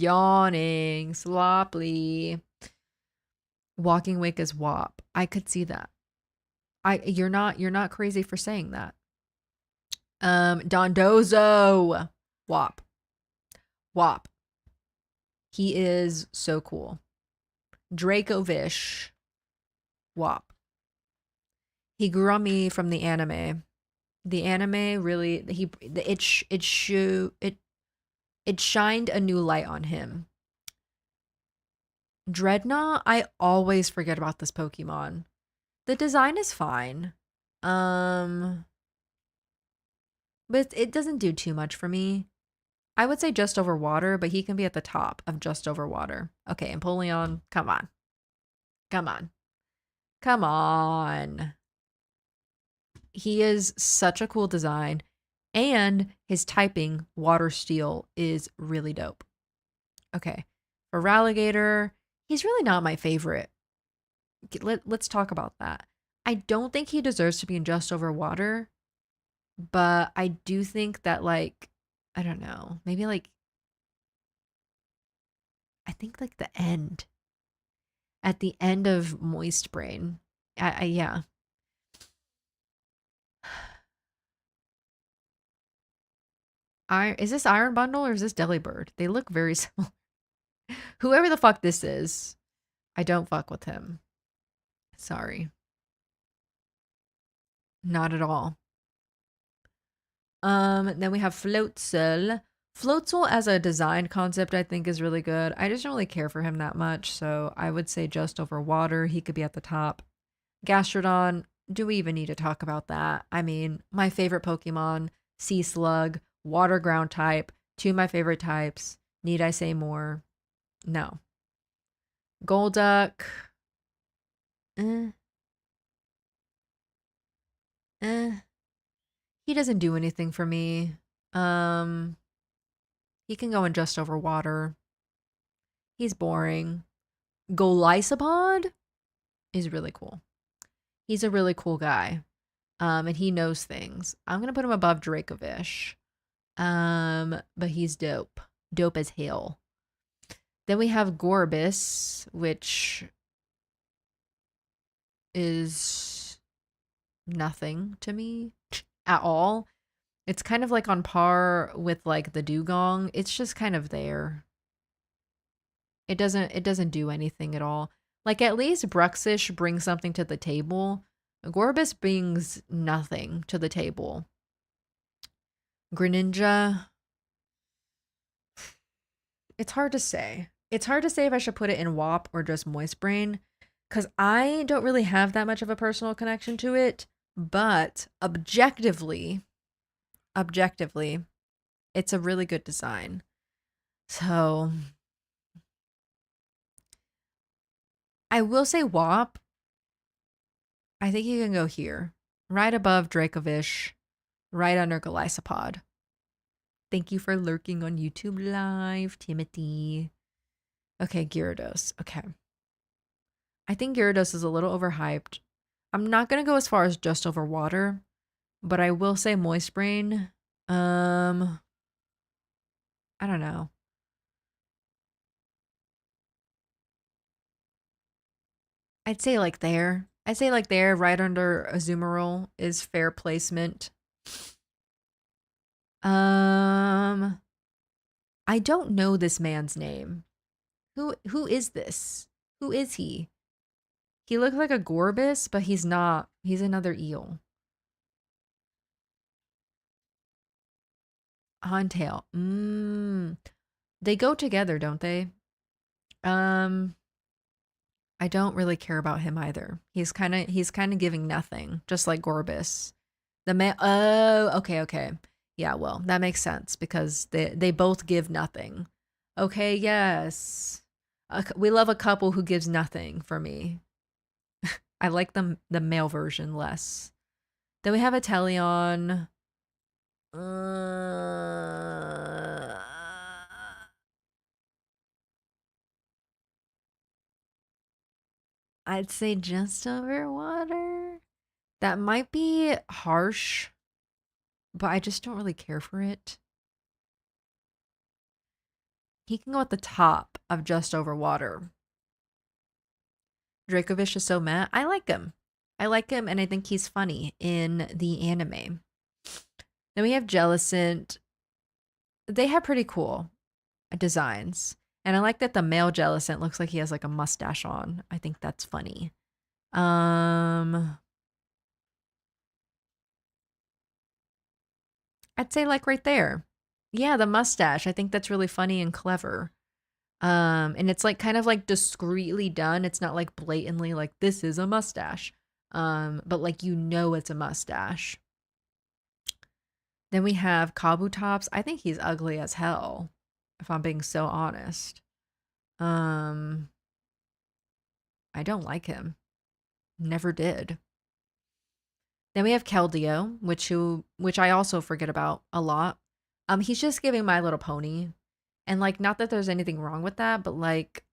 yawning, sloppy. Walking Wake is WAP. I could see that. You're not crazy for saying that. Dondozo. WAP. WAP. He is so cool. Dracovish. WAP. He grew on me from the anime. The anime really it shined a new light on him. Dreadnought, I always forget about this Pokemon. The design is fine. But it doesn't do too much for me. I would say just over water, but he can be at the top of just over water. Okay, Empoleon, come on. Come on. Come on. He is such a cool design, and his typing, Water Steel, is really dope. Okay, for Ralligator, he's really not my favorite. Let's talk about that. I don't think he deserves to be in just over water, but I do think that, like, I don't know, maybe like, I think like the end, at the end of Moist Brain. Yeah. Is this Iron Bundle or is this Delibird? They look very similar. Whoever the fuck this is, I don't fuck with him. Sorry. Not at all. Then we have Floatzel. Floatzel as a design concept I think is really good. I just don't really care for him that much, so I would say just over water. He could be at the top. Gastrodon, do we even need to talk about that? I mean, my favorite Pokemon, Sea Slug, Water Ground type, 2 of my favorite types. Need I say more? No. Golduck. Eh. Eh. He doesn't do anything for me. He can go in just over water. He's boring. Golisopod is really cool. He's a really cool guy. And he knows things. I'm gonna put him above Dracovish. But he's dope. Dope as hell. Then we have Gorbis, which is nothing to me at all. It's kind of like on par with like the dugong. It's just kind of there. It doesn't do anything at all. Like at least Bruxish brings something to the table. Gorbis brings nothing to the table. Greninja, it's hard to say. It's hard to say if I should put it in WAP or just Moist Brain, because I don't really have that much of a personal connection to it. But objectively, it's a really good design. So I will say WAP. I think you can go here, right above Dracovish, right under Golisopod. Thank you for lurking on YouTube Live, Timothy. Okay, Gyarados. Okay. I think Gyarados is a little overhyped. I'm not going to go as far as just over water, but I will say Moist Brain. I don't know. I'd say like there. I'd say like there, right under Azumarill is fair placement. Um, I don't know this man's name. Who is this? Who is he? He looks like a Gorbis, but he's not. He's another eel. Huntail. They go together, don't they? Um, I don't really care about him either. He's kind of giving nothing, just like Gorbis. The man. Oh, okay. Yeah, well, that makes sense because they both give nothing. Okay, yes. We love a couple who gives nothing for me. I like the male version less. Then we have a Teleon. Uh, I'd say just over water. That might be harsh, but I just don't really care for it. He can go at the top of just over water. Dracovish is so mad. I like him. I like him, and I think he's funny in the anime. Then we have Jellicent. They have pretty cool designs. And I like that the male Jellicent looks like he has like a mustache on. I think that's funny. I'd say like right there. Yeah, the mustache. I think that's really funny and clever. And it's like kind of like discreetly done. It's not like blatantly like this is a mustache. But like it's a mustache. Then we have Kabutops. I think he's ugly as hell, if I'm being so honest. Um, I don't like him. Never did. Then we have Keldeo, which I also forget about a lot. He's just giving My Little Pony. And like not that there's anything wrong with that, but like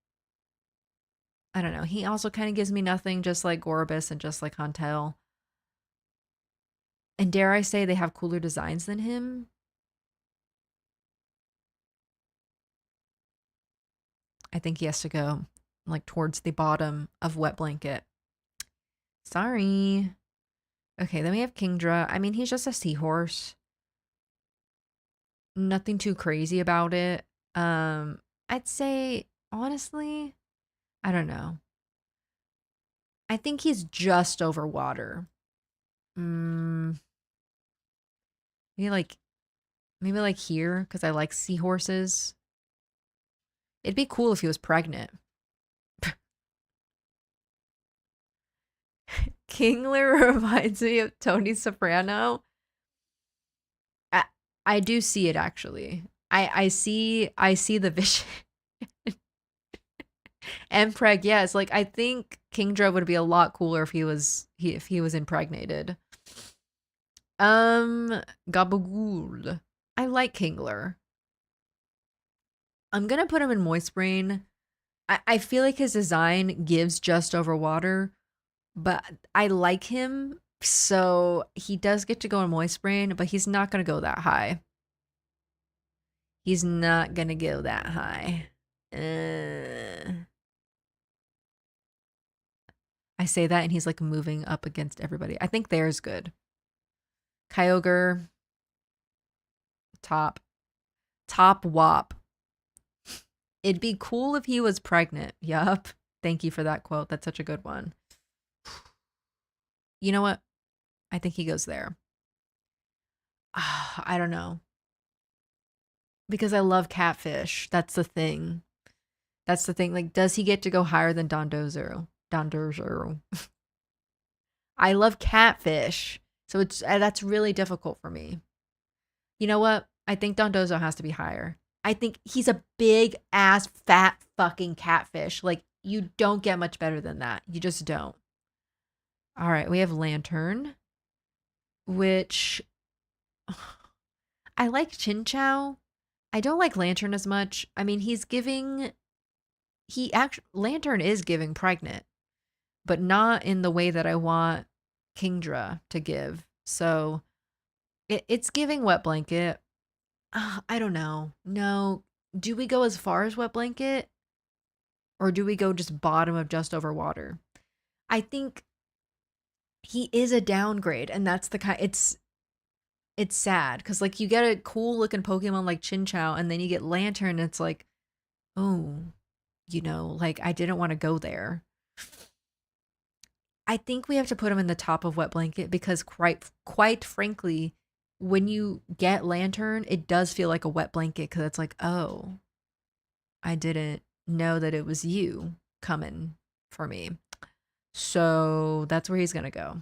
I don't know. He also kind of gives me nothing, just like Gorbis and just like Huntail. And dare I say they have cooler designs than him? I think he has to go like towards the bottom of Wet Blanket. Sorry. Okay, then we have Kingdra. I mean, he's just a seahorse. Nothing too crazy about it. I'd say honestly, I don't know. I think he's just over water. Mm, maybe like maybe like here because I like seahorses. It'd be cool if he was pregnant. Kingler reminds me of Tony Soprano. I, I do see it actually. I see the vision. And Preg, yes, like I think Kingdra would be a lot cooler if he was impregnated. Gabagool. I like Kingler. I'm gonna put him in Moist Brain. I feel like his design gives just over water, but I like him, so he does get to go in Moist Brain, but he's not gonna go that high. He's not gonna go that high. I say that and he's like moving up against everybody. I think there's good. Kyogre. Top. Top WAP. It'd be cool if he was pregnant. Yup. Thank you for that quote. That's such a good one. You know what? I think he goes there. I don't know. Because I love catfish. That's the thing. That's the thing. Like, does he get to go higher than Dondozo? Dondozo. I love catfish. So it's that's really difficult for me. You know what? I think Dondozo has to be higher. I think he's a big ass fat fucking catfish. Like, you don't get much better than that. You just don't. All right, we have Lantern, which I like Chin Chow. I don't like Lantern as much. I mean, Lantern is giving pregnant, but not in the way that I want Kingdra to give. So it's giving wet blanket. I don't know. No. Do we go as far as wet blanket? Or do we go just bottom of just over water? I think he is a downgrade, and that's the kind it's sad because like you get a cool looking Pokemon like Chinchou, and then you get Lantern, and it's like, oh, like I didn't want to go there. I think we have to put him in the top of wet blanket because quite frankly, when you get Lantern, it does feel like a wet blanket because it's like, oh, I didn't know that it was you coming for me. So that's where he's going to go.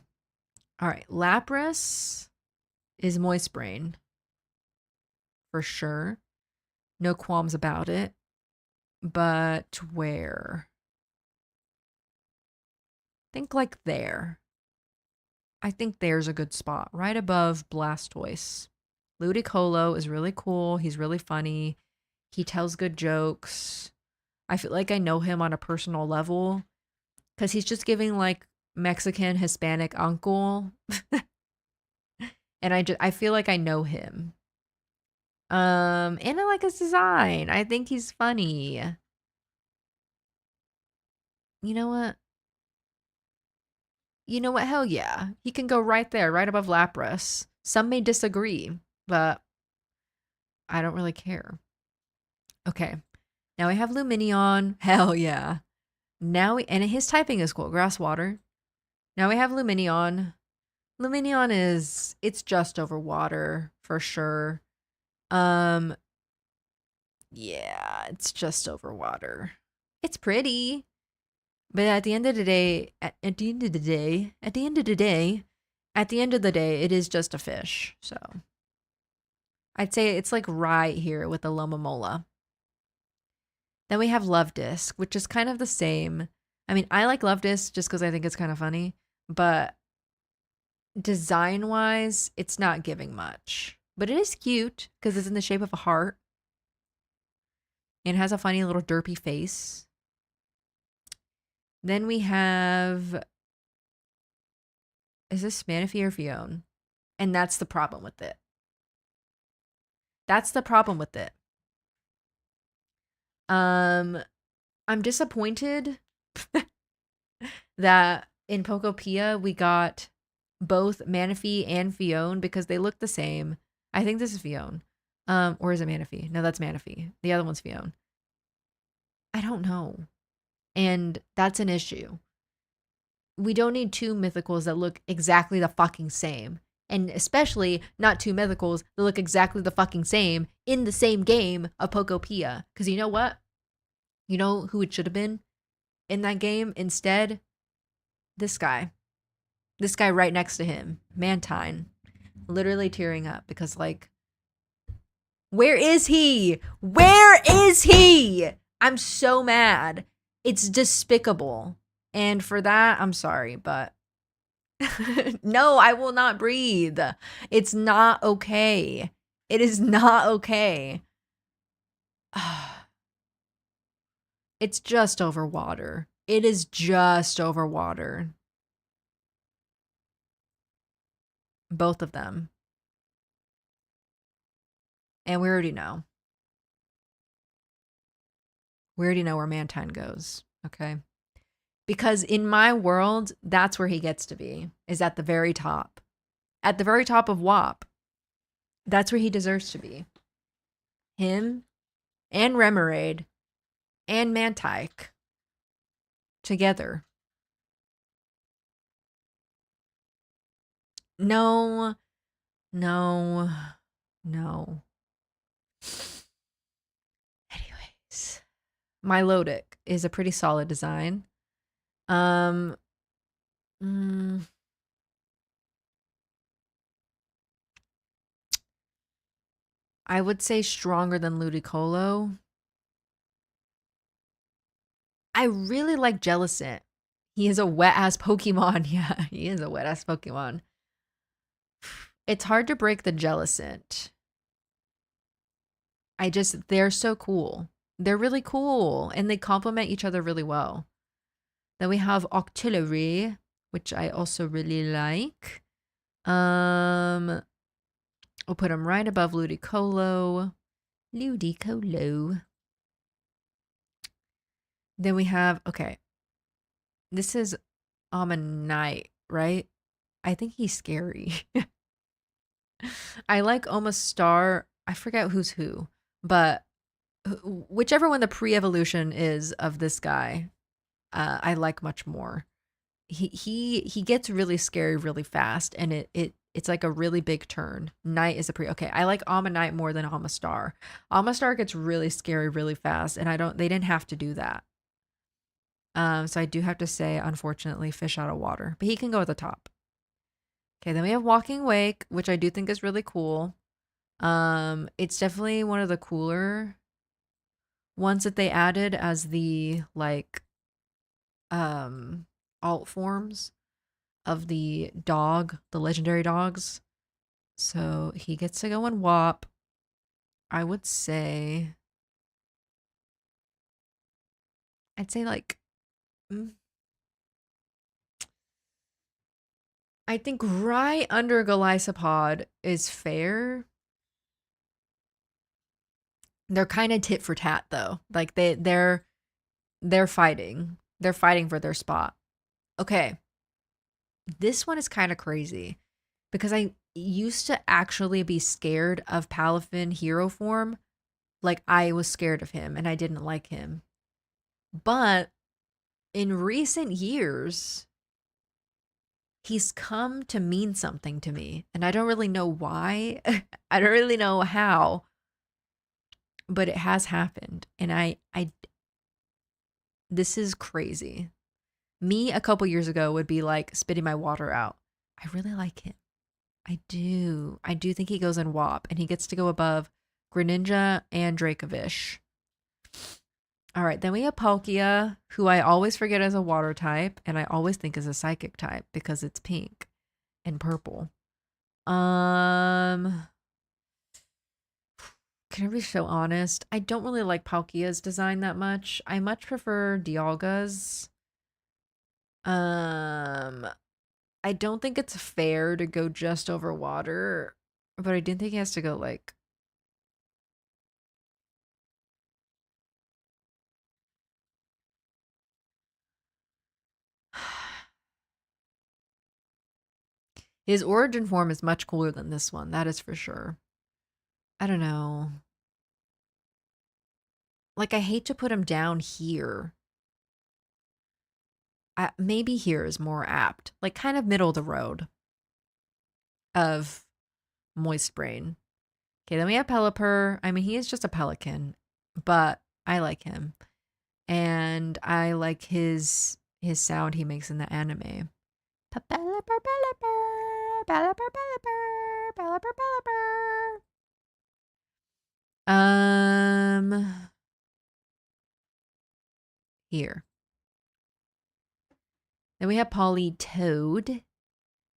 All right. Lapras is Moist Brain. For sure. No qualms about it. But where? Think like there. I think there's a good spot. Right above Blastoise. Ludicolo is really cool. He's really funny. He tells good jokes. I feel like I know him on a personal level. Because he's just giving like Mexican Hispanic uncle. And I feel like I know him. And I like his design. I think he's funny. You know what? Hell yeah. He can go right there, right above Lapras. Some may disagree, but I don't really care. Okay. Now we have Lumineon. Hell yeah. And his typing is cool. Grass, water. Now we have Lumineon. Lumineon it's just over water for sure. Yeah, it's just over water. It's pretty. But at the end of the day, at the end of the day, it is just a fish. So I'd say it's like right here with the Lomomola. Then we have Love Disc, which is kind of the same. I mean, I like Love Disc just because I think it's kind of funny, but design-wise, it's not giving much. But it is cute because it's in the shape of a heart. And it has a funny little derpy face. Then we have... Is this Manaphy or Fione? And that's the problem with it. I'm disappointed that in Pokopia we got both Manaphy and Fione because they look the same. I think this is Fione. Or is it Manaphy? No, that's Manaphy. The other one's Fione. I don't know. And that's an issue. We don't need two mythicals that look exactly the fucking same. And especially not two mythicals that look exactly the fucking same in the same game of Pokopia. Because you know what? You know who it should have been in that game instead? This guy. This guy right next to him. Mantine. Literally tearing up because, like, where is he? Where is he? I'm so mad. It's despicable. And for that, I'm sorry, but no, I will not breathe. It's not okay. It is not okay. It's just over water. It is just over water. Both of them. And we already know. We already know where Mantine goes, okay? Because in my world, that's where he gets to be, is at the very top. At the very top of WAP. That's where he deserves to be. Him and Remoraid and Mantike together. No, no, no. Anyways, Milotic is a pretty solid design. Um, mm, I would say stronger than Ludicolo. I really like Jellicent. He is a wet ass Pokemon. Yeah, he is a wet ass Pokemon. It's hard to break the Jellicent. They're so cool. They're really cool and they complement each other really well. Then we have Octillery, which I also really like. Um, we'll put him right above Ludicolo. Ludicolo. Then we have, okay, this is Ammonite, right? I think he's scary. I like Almost Star. I forget who's who, but whichever one the pre-evolution is of this guy, I like much more. He gets really scary really fast, and it's like a really big turn. Night is a pre. Okay, I like Ammonite more than Amistar. Amistar gets really scary really fast, and I don't. They didn't have to do that. So I do have to say, unfortunately, fish out of water, but he can go at the top. Okay, then we have Walking Wake, which I do think is really cool. It's definitely one of the cooler ones that they added as the like alt forms of the dog, the legendary dogs. So he gets to go in WAP. I would say I'd say like mm, I think right under Golisopod is fair. They're kind of tit for tat though. Like they're fighting. They're fighting for their spot. Okay. This one is kind of crazy because I used to actually be scared of Palafin hero form. Like I was scared of him and I didn't like him. But in recent years, he's come to mean something to me. And I don't really know why. I don't really know how, but it has happened. And I this is crazy. Me a couple years ago would be like spitting my water out. I really like him. I do. I do think he goes in WAP and he gets to go above Greninja and Dracovish. All right, then we have Palkia, who I always forget as a water type, and I always think is a psychic type because it's pink and purple. Um, can I be so honest? I don't really like Palkia's design that much. I much prefer Dialga's. Um, I don't think it's fair to go just over water, but I didn't think he has to go like his origin form is much cooler than this one. That is for sure. I don't know. Like I hate to put him down here. Maybe here is more apt. Like kind of middle of the road of Moist Brain. Okay, then we have Pelipper. I mean, he is just a pelican, but I like him. And I like his sound he makes in the anime. Pelipper, Pelipper, Pelipper, Pelipper, Pelipper, Pelipper. Here. Then we have Politoed,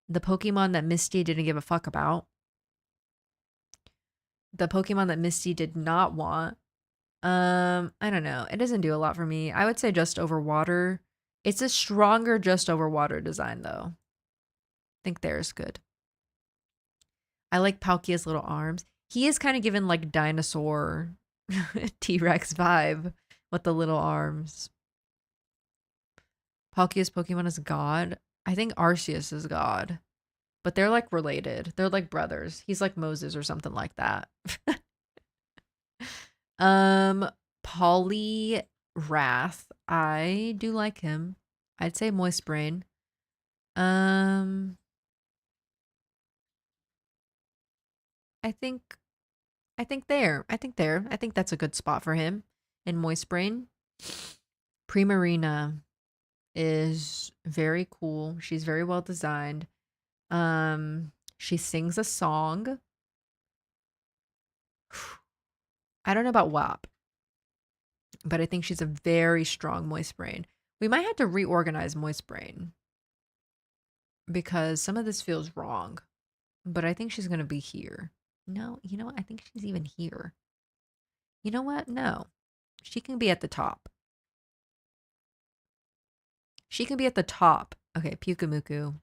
the Pokemon that Misty didn't give a fuck about. The Pokemon that Misty did not want. I don't know. It doesn't do a lot for me. I would say just over water. It's a stronger just over water design though. I think there's good. I like Palkia's little arms. He is kind of given like dinosaur T-Rex vibe with the little arms. Palkia's Pokemon is God. I think Arceus is God. but they're like related. They're like brothers. He's like Moses or something like that. um, Polly Wrath. I do like him. I'd say Moist Brain. Um, I think I think there. I think there. I think that's a good spot for him in Moist Brain. Primarina is very cool. She's very well designed. She sings a song. I don't know about WAP, but I think she's a very strong Moist Brain. We might have to reorganize Moist Brain because some of this feels wrong, but I think she's going to be here. No, you know what? I think she's even here. You know what? No. She can be at the top. She can be at the top. Okay, Pukamuku.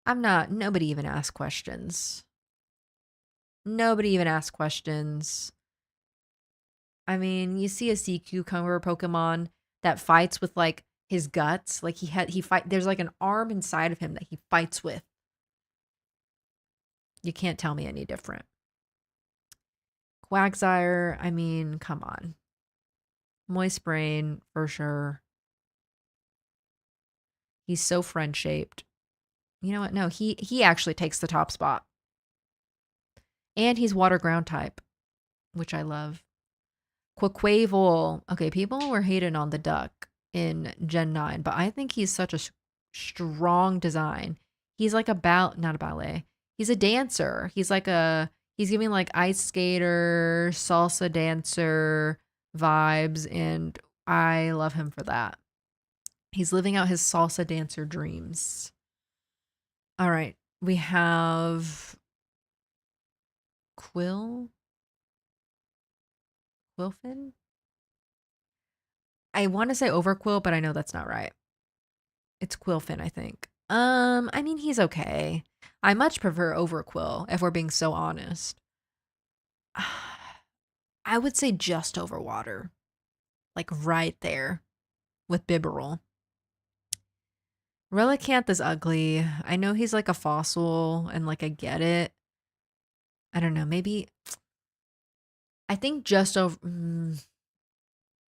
Nobody even asked questions. Nobody even asked questions. I mean, you see a sea cucumber Pokemon that fights with like his guts. Like there's like an arm inside of him that he fights with. You can't tell me any different. Quagsire, I mean, come on. Moist Brain, for sure. He's so friend shaped. You know what? No, he actually takes the top spot. And he's water ground type, which I love. Quaquaval. Okay, people were hating on the duck in Gen 9, but I think he's such a strong design. He's like not a ballet. He's a dancer. He's giving like ice skater, salsa dancer vibes, and I love him for that. He's living out his salsa dancer dreams. All right, we have Quilfin? I want to say Overquill, but I know that's not right. It's Quilfin, I think. I mean, he's okay. I much prefer Overquill, if we're being so honest. I would say just over water. Like right there with Bibarel. Relicanth is ugly. I know he's like a fossil and like I get it. I don't know, maybe I think just over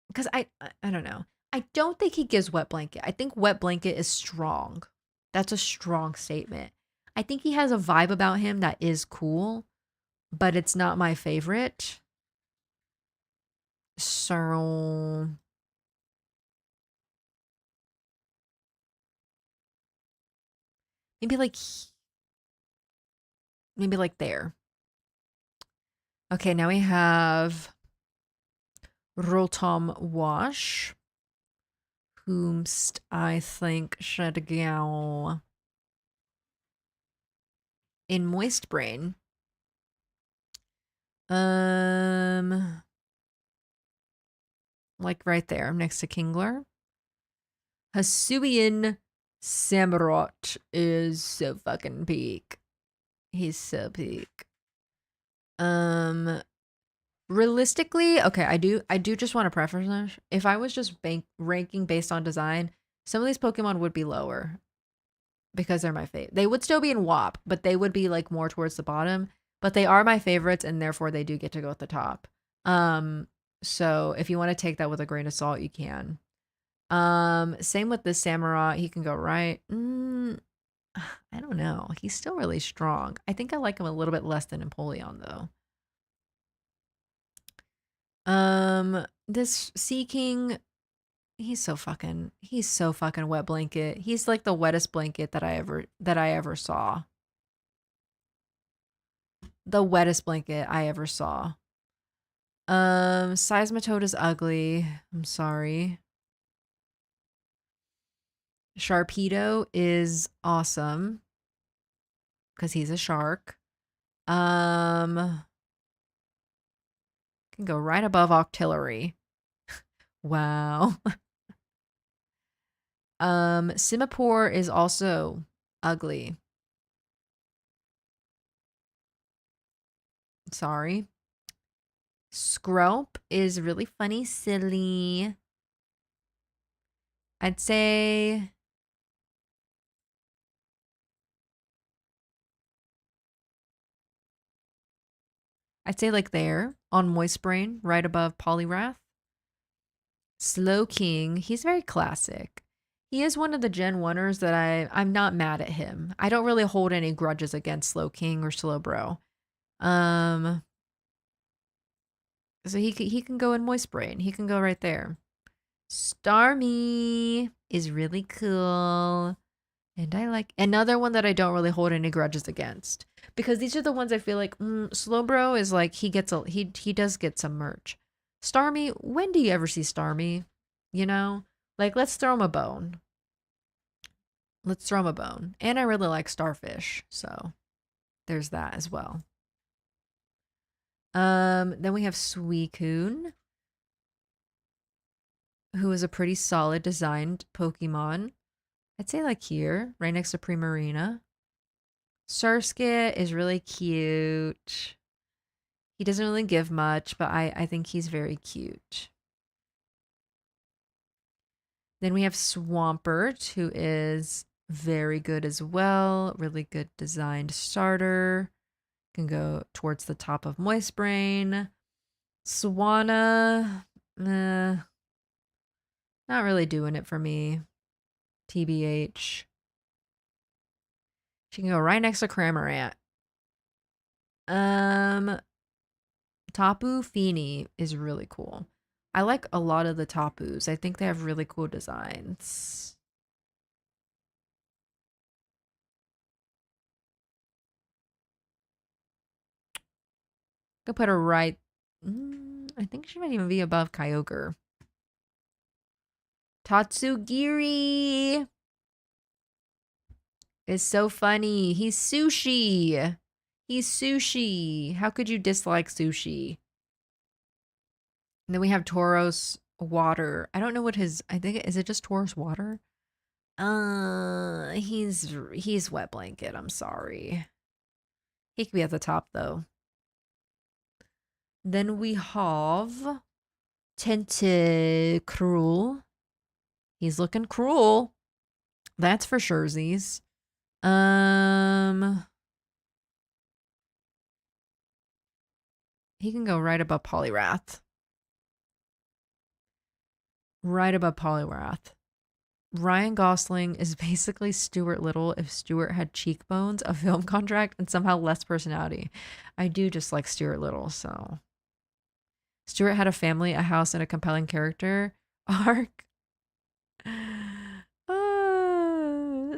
because I don't know. I don't think he gives Wet Blanket. I think Wet Blanket is strong. That's a strong statement. I think he has a vibe about him that is cool, but it's not my favorite. So maybe like there. Okay, now we have Rotom Wash, whomst I think should go in Moist Brain. Like right there next to Kingler. Hisuian Samurott is so fucking peak. He's so peak. Realistically, okay, I do just want to preference. If I was just ranking based on design, some of these Pokemon would be lower because they're my favorite. They would still be in WAP, but they would be like more towards the bottom. But they are my favorites, and therefore they do get to go at the top. So if you want to take that with a grain of salt, you can. Same with this Samurai. He can go right. I don't know. He's still really strong. I think I like him a little bit less than Empoleon though. This Sea King, he's so fucking wet blanket. He's like the wettest blanket that I ever saw. The wettest blanket I ever saw. Seismitoad is ugly. I'm sorry. Sharpedo is awesome because he's a shark. Can go right above Octillery. Wow. Simipour is also ugly. Sorry. Skrelp is really funny, silly. I'd say I'd say like there on Moist Brain, right above Poliwrath. Slow King, he's very classic. He is one of the Gen 1ers that I'm not mad at him. I don't really hold any grudges against Slow King or Slow Bro. Um so he can go in Moist Brain. He can go right there. Starmie is really cool. And I like another one that I don't really hold any grudges against. Because these are the ones I feel like Slowbro is like he does get some merch. Starmie, when do you ever see Starmie? You know? Like let's throw him a bone. Let's throw him a bone. And I really like Starfish, so there's that as well. Then we have Suicune, who is a pretty solid designed Pokemon. I'd say like here, right next to Primarina. Surskit is really cute. He doesn't really give much, but I think he's very cute. Then we have Swampert, who is very good as well. Really good designed starter. Can go towards the top of Moist Brain. Swanna, not really doing it for me. TBH. She can go right next to Cramorant. Tapu Fini is really cool. I like a lot of the Tapus. I think they have really cool designs. Go put her right. I think she might even be above Kyogre. Tatsugiri is so funny. He's sushi. He's sushi. How could you dislike sushi? And then we have Tauros Water. I don't know what his. I think is it just Tauros Water? He's Wet Blanket. I'm sorry. He could be at the top though. Then we have Tentacruel. He's looking cruel. That's for surezies. He can go right above Poliwrath. Right above Poliwrath. Ryan Gosling is basically Stuart Little if Stuart had cheekbones, a film contract, and somehow less personality. I do just like Stuart Little, so. Stuart had a family, a house, and a compelling character arc.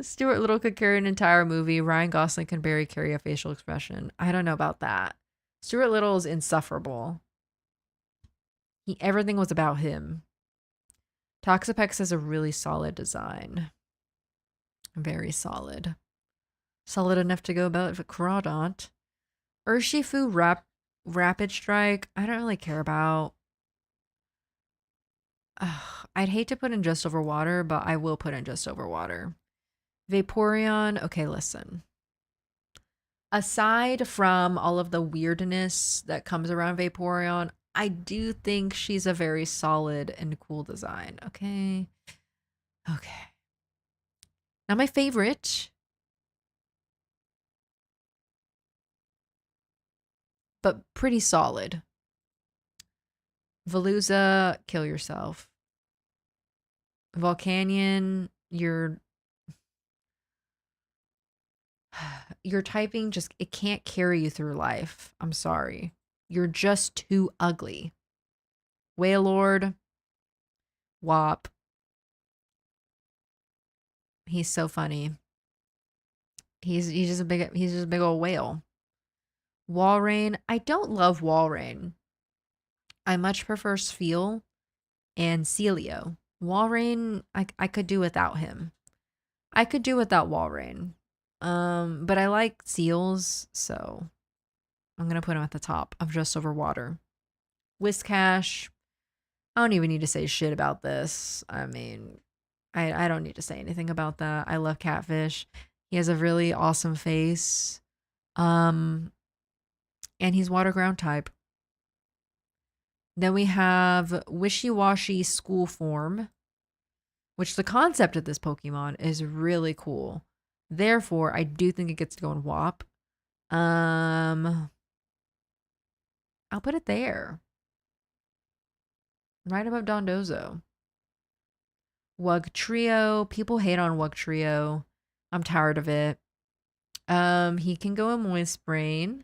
Stuart Little could carry an entire movie. Ryan Gosling can barely carry a facial expression. I don't know about that. Stuart Little is insufferable. Everything was about him. Toxapex has a really solid design. Very solid. Solid enough to go about for Crawdaunt. Urshifu Rapid Strike, I don't really care about. I'd hate to put in Just Over Water, but I will put in Just Over Water. Vaporeon, okay, listen. Aside from all of the weirdness that comes around Vaporeon, I do think she's a very solid and cool design. Okay. Okay. Not my favorite, but pretty solid. Veluza, kill yourself. Volcanion, your typing just it can't carry you through life. I'm sorry. You're just too ugly. Wailord, Wop. He's so funny. He's just a big old whale. Walrein, I don't love Walrein. I much prefer Spheal and Celio. Walrein, I could do without him. I could do without Walrein. But I like seals, so I'm gonna put him at the top of Just Over Water. Whiscash, I don't even need to say shit about this. I mean, I don't need to say anything about that. I love Catfish. He has a really awesome face. And he's water ground type. Then we have Wishy-Washy School Form, which the concept of this Pokemon is really cool. Therefore, I do think it gets to go in WAP. I'll put it there. Right above Dondozo. Wug Trio. People hate on Wug Trio. I'm tired of it. He can go a Moist Brain.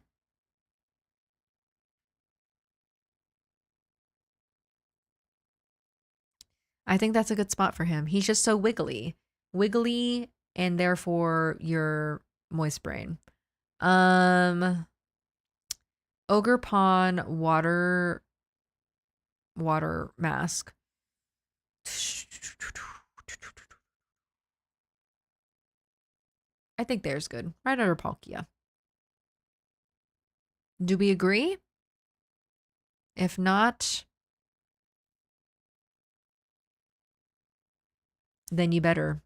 I think that's a good spot for him. He's just so wiggly. Wiggly and therefore your Moist Brain. Ogre Pawn, water mask. I think there's good. Right under Palkia. Do we agree? If not, then you better.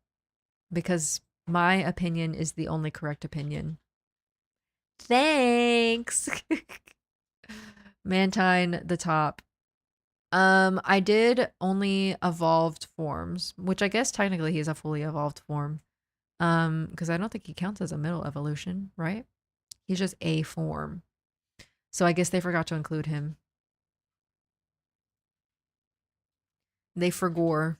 Because my opinion is the only correct opinion. Thanks. Mantine, the top. I did only evolved forms, which I guess technically he's a fully evolved form. Because I don't think he counts as a middle evolution, right? He's just a form. So I guess they forgot to include him. They forgore.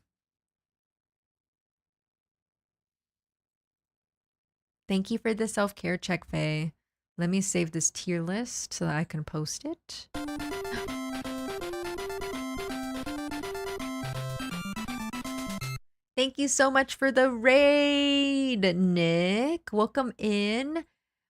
Thank you for the self-care check, Faye. Let me save this tier list so that I can post it. Thank you so much for the raid, Nick. Welcome in.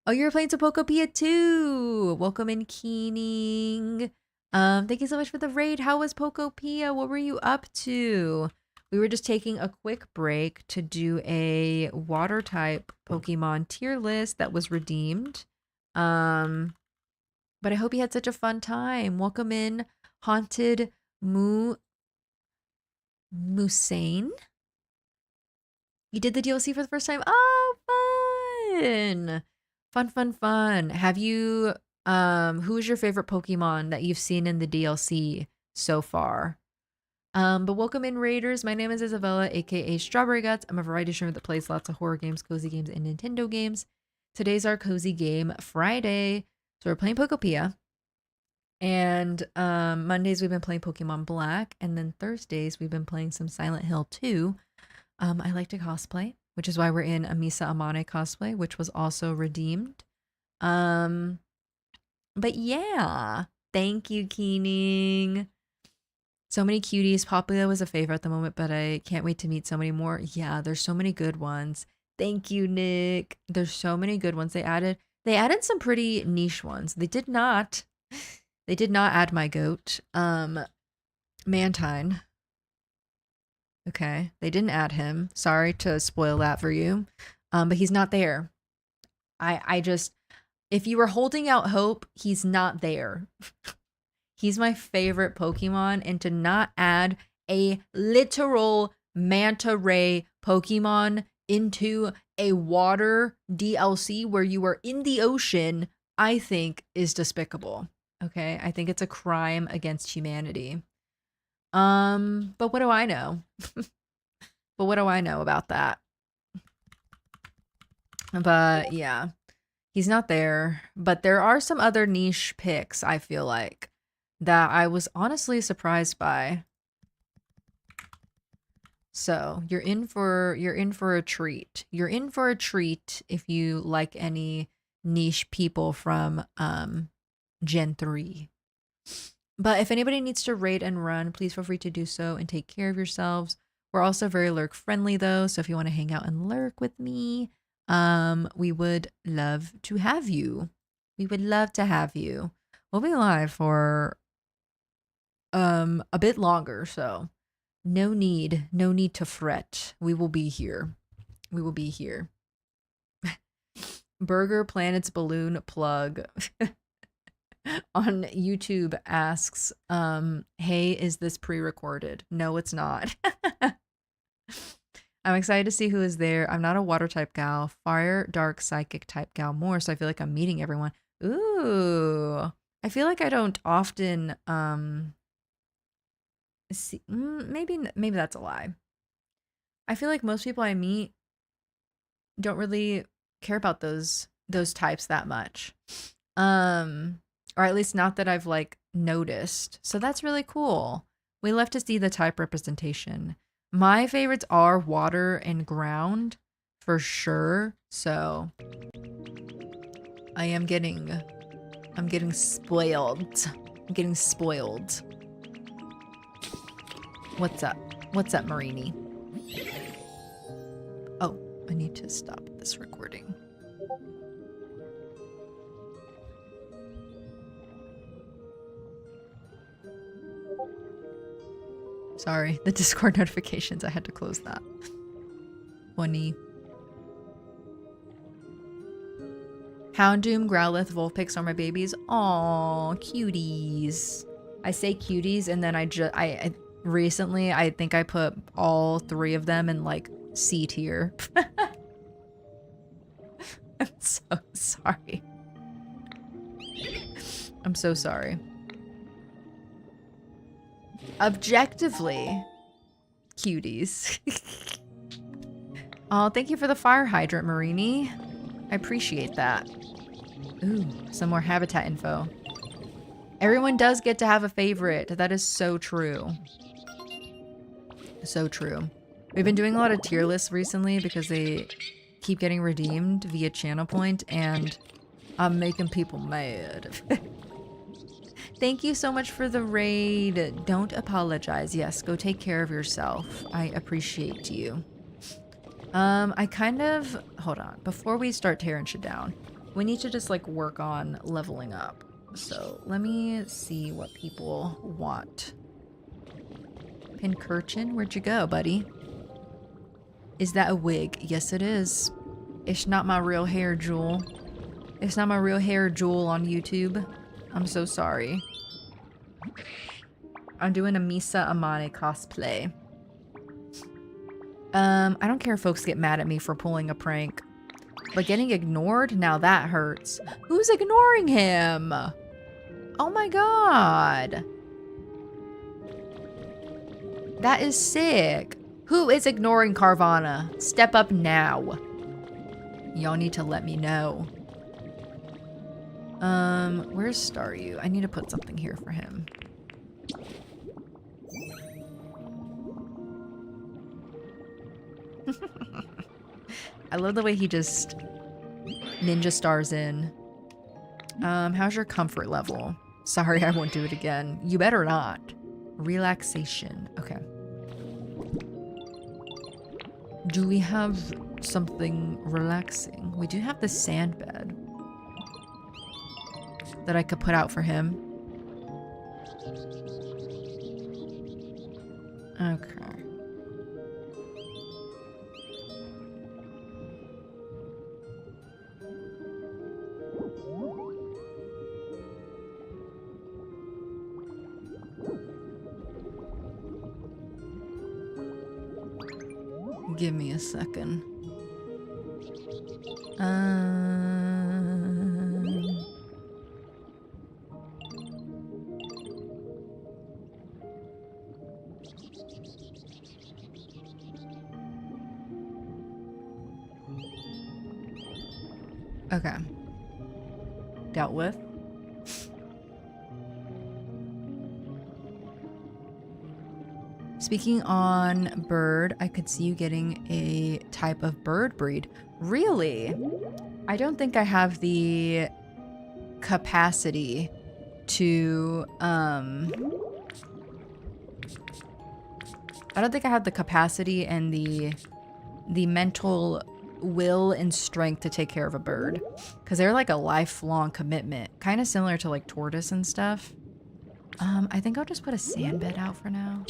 Oh, you're playing to Pokopia too. Welcome in, Keening. Thank you so much for the raid. How was Pokopia? What were you up to? We were just taking a quick break to do a water type Pokemon tier list that was redeemed. But I hope you had such a fun time. Welcome in, Haunted Musane. You did the DLC for the first time? Oh, fun. Fun. Have you who is your favorite Pokemon that you've seen in the DLC so far? But welcome in, Raiders. My name is Isabella, aka Strawberry Guts. I'm a variety streamer that plays lots of horror games, cozy games, and Nintendo games. Today's our cozy game Friday. So we're playing Pokopia. And Mondays we've been playing Pokemon Black, and then Thursdays we've been playing some Silent Hill 2. I like to cosplay, which is why we're in a Misa Amane cosplay, which was also redeemed. But yeah, thank you, Keening. So many cuties. Popula was a favorite at the moment, but I can't wait to meet so many more. Yeah, there's so many good ones. Thank you, Nick. There's so many good ones. They added some pretty niche ones. They did not add my goat. Mantine. Okay, they didn't add him. Sorry to spoil that for you. But he's not there. I just, if you were holding out hope, he's not there. He's my favorite Pokemon, and to not add a literal manta ray Pokemon into a water DLC where you are in the ocean, I think is despicable. Okay, I think it's a crime against humanity. But what do I know? But what do I know about that? But yeah, he's not there. But there are some other niche picks, I feel like, that I was honestly surprised by. So you're in for a treat. You're in for a treat if you like any niche people from Gen 3. But if anybody needs to raid and run, please feel free to do so and take care of yourselves. We're also very lurk friendly though, so if you want to hang out and lurk with me, we would love to have you. We would love to have you. We'll be live for a bit longer, so no need to fret. We will be here. We will be here. Burger Planet's balloon plug on YouTube asks, hey, is this pre-recorded? No, it's not. I'm excited to see who is there. I'm not a water type gal, fire, dark, psychic type gal more, so I feel like I'm meeting everyone. Ooh. I feel like I don't often see, maybe that's a lie. I feel like most people I meet don't really care about those types that much. Or at least not that I've like noticed. So that's really cool. We love to see the type representation. My favorites are water and ground for sure. So I'm getting spoiled. I'm getting spoiled. What's up? What's up, Marini? Oh, I need to stop this recording. Sorry, the Discord notifications. I had to close that. Funny. Houndoom, Growlithe, Vulpix are my babies. Aw, cuties. I say cuties, and then I recently, I think I put all 3 of them in like C tier. I'm so sorry. I'm so sorry. Objectively, cuties. Oh, thank you for the fire hydrant, Marini. I appreciate that. Ooh, some more habitat info. Everyone does get to have a favorite. That is so true. So true. We've been doing a lot of tier lists recently because they keep getting redeemed via channel point, and I'm making people mad. Thank you so much for the raid. Don't apologize. Yes, go take care of yourself. I appreciate you. Hold on. Before we start tearing shit down, we need to just like work on leveling up. So let me see what people want. Pincurchin, where'd you go, buddy? Is that a wig? Yes, it is. It's not my real hair, Jewel. It's not my real hair, Jewel, on YouTube. I'm so sorry. I'm doing a Misa Amane cosplay. I don't care if folks get mad at me for pulling a prank. But getting ignored? Now that hurts. Who's ignoring him? Oh my god. That is sick. Who is ignoring Carvana? Step up now. Y'all need to let me know. Where's Staryu? I need to put something here for him. I love the way he just ninja stars in. How's your comfort level? Sorry, I won't do it again. You better not. Relaxation. Okay. Do we have something relaxing? We do have the sand bed that I could put out for him. Okay. Give me a second. Okay. Dealt with. Speaking on bird, I could see you getting a type of bird breed. Really? I don't think I have the capacity to, I don't think I have the capacity and the mental will and strength to take care of a bird. Because they're like a lifelong commitment. Kind of similar to like tortoise and stuff. I think I'll just put a sand bed out for now.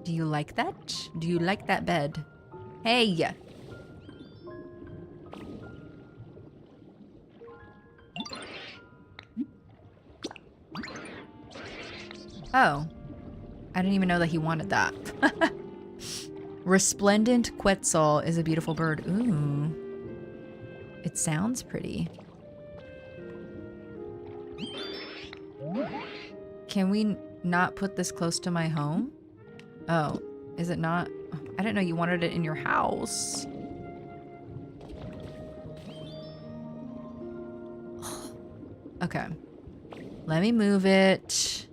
Do you like that? Do you like that bed? Hey! Oh. I didn't even know that he wanted that. Resplendent Quetzal is a beautiful bird. Ooh. It sounds pretty. Can we not put this close to my home? Oh, Is it not? I didn't know you wanted it in your house. Okay. Let me move it.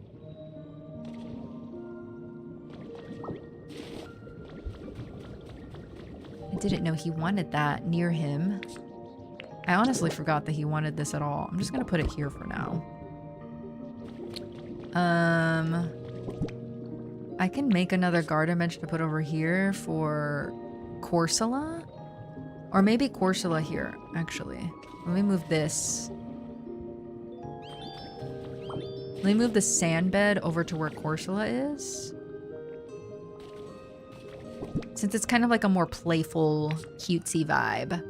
I didn't know he wanted that near him. I honestly forgot that he wanted this at all. I'm just gonna put it here for now. I can make another garden bench to put over here for Corsola. Or maybe Corsola here, actually. Let me move this. Let me move the sand bed over to where Corsola is. Since it's kind of like a more playful, cutesy vibe.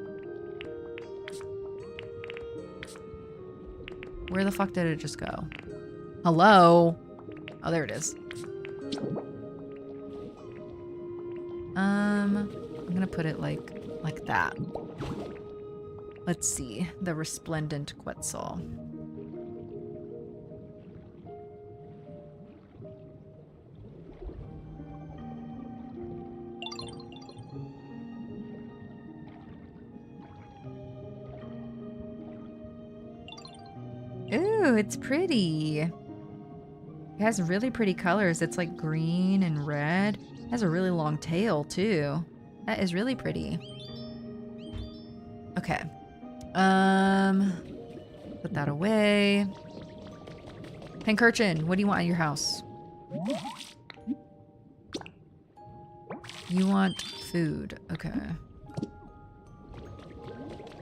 Where the fuck did it just go? Hello? Oh, there it is. I'm gonna put it like that. Let's see. The resplendent Quetzal. Ooh, it's pretty. It has really pretty colors. It's like green and red. It has a really long tail too. That is really pretty. Okay. Put that away. Pancurchin, what do you want at your house? You want food. Okay.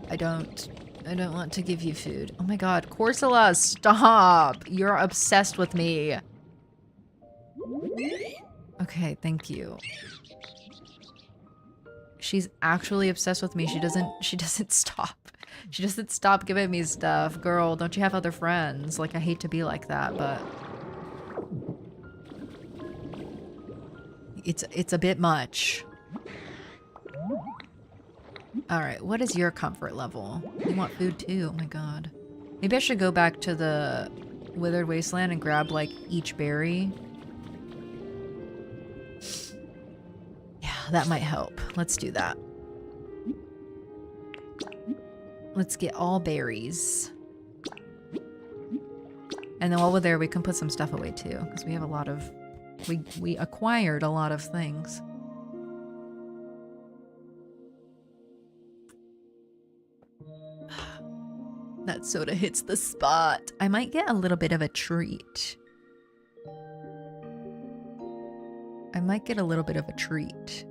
I don't want to give you food. Oh my god, Corsola, stop! You're obsessed with me. Okay, thank you. She's actually obsessed with me. She doesn't stop. She doesn't stop giving me stuff. Girl, don't you have other friends? Like, I hate to be like that, but it's a bit much. Alright, what is your comfort level? You want food too, oh my god. Maybe I should go back to the Withered Wasteland and grab, like, each berry. Yeah, that might help. Let's do that. Let's get all berries. And then while we're there, we can put some stuff away too, because we have a lot of... We acquired a lot of things. That soda hits the spot. I might get a little bit of a treat. I might get a little bit of a treat.